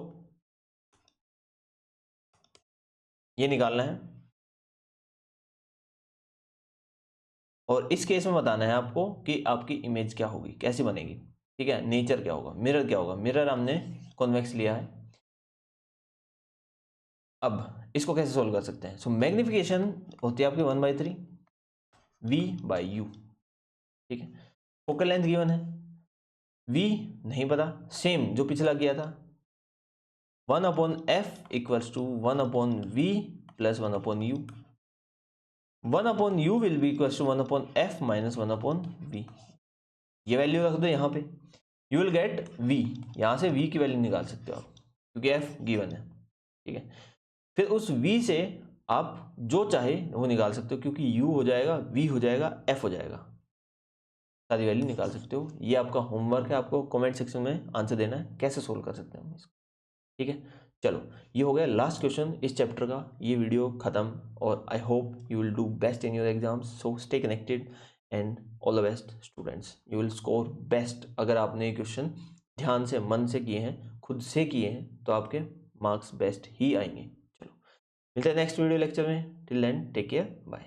ये निकालना है, और इस केस में बताना है आपको कि आपकी इमेज क्या होगी, कैसी बनेगी। ठीक है, नेचर क्या होगा, मिरर क्या होगा, मिरर हमने कॉन्वेक्स लिया है। अब इसको कैसे सोल्व कर सकते हैं, सो मैग्निफिकेशन होती है आपकी 1/3 v/u। ठीक है, फोकल लेंथ गिवन है, v नहीं पता, सेम जो पिछला किया था, 1/f equals to 1/v plus 1/u, 1/u will be equals to 1/f minus 1/v। ये वैल्यू रख दो यहाँ पे, यू विल गेट v, यहाँ से v की वैल्यू निकाल सकते हो आप क्योंकि f गिवन है। ठीक है, फिर उस v से आप जो चाहे वो निकाल सकते हो क्योंकि u हो जाएगा, v हो जाएगा, f हो जाएगा, सारी वैल्यू निकाल सकते हो। ये आपका होमवर्क है, आपको कमेंट सेक्शन में आंसर देना है कैसे सोल्व कर सकते हैं हम इसको। ठीक है, चलो ये हो गया लास्ट क्वेश्चन इस चैप्टर का, ये वीडियो खत्म, और I hope you will do best in your exams, so stay connected and all the best students, you will score best. अगर आपने ये क्वेश्चन ध्यान से मन से किए हैं, खुद से किए हैं, तो आपके मार्क्स बेस्ट ही आएंगे। चलो मिलते हैं नेक्स्ट वीडियो लेक्चर में, till then take care, bye.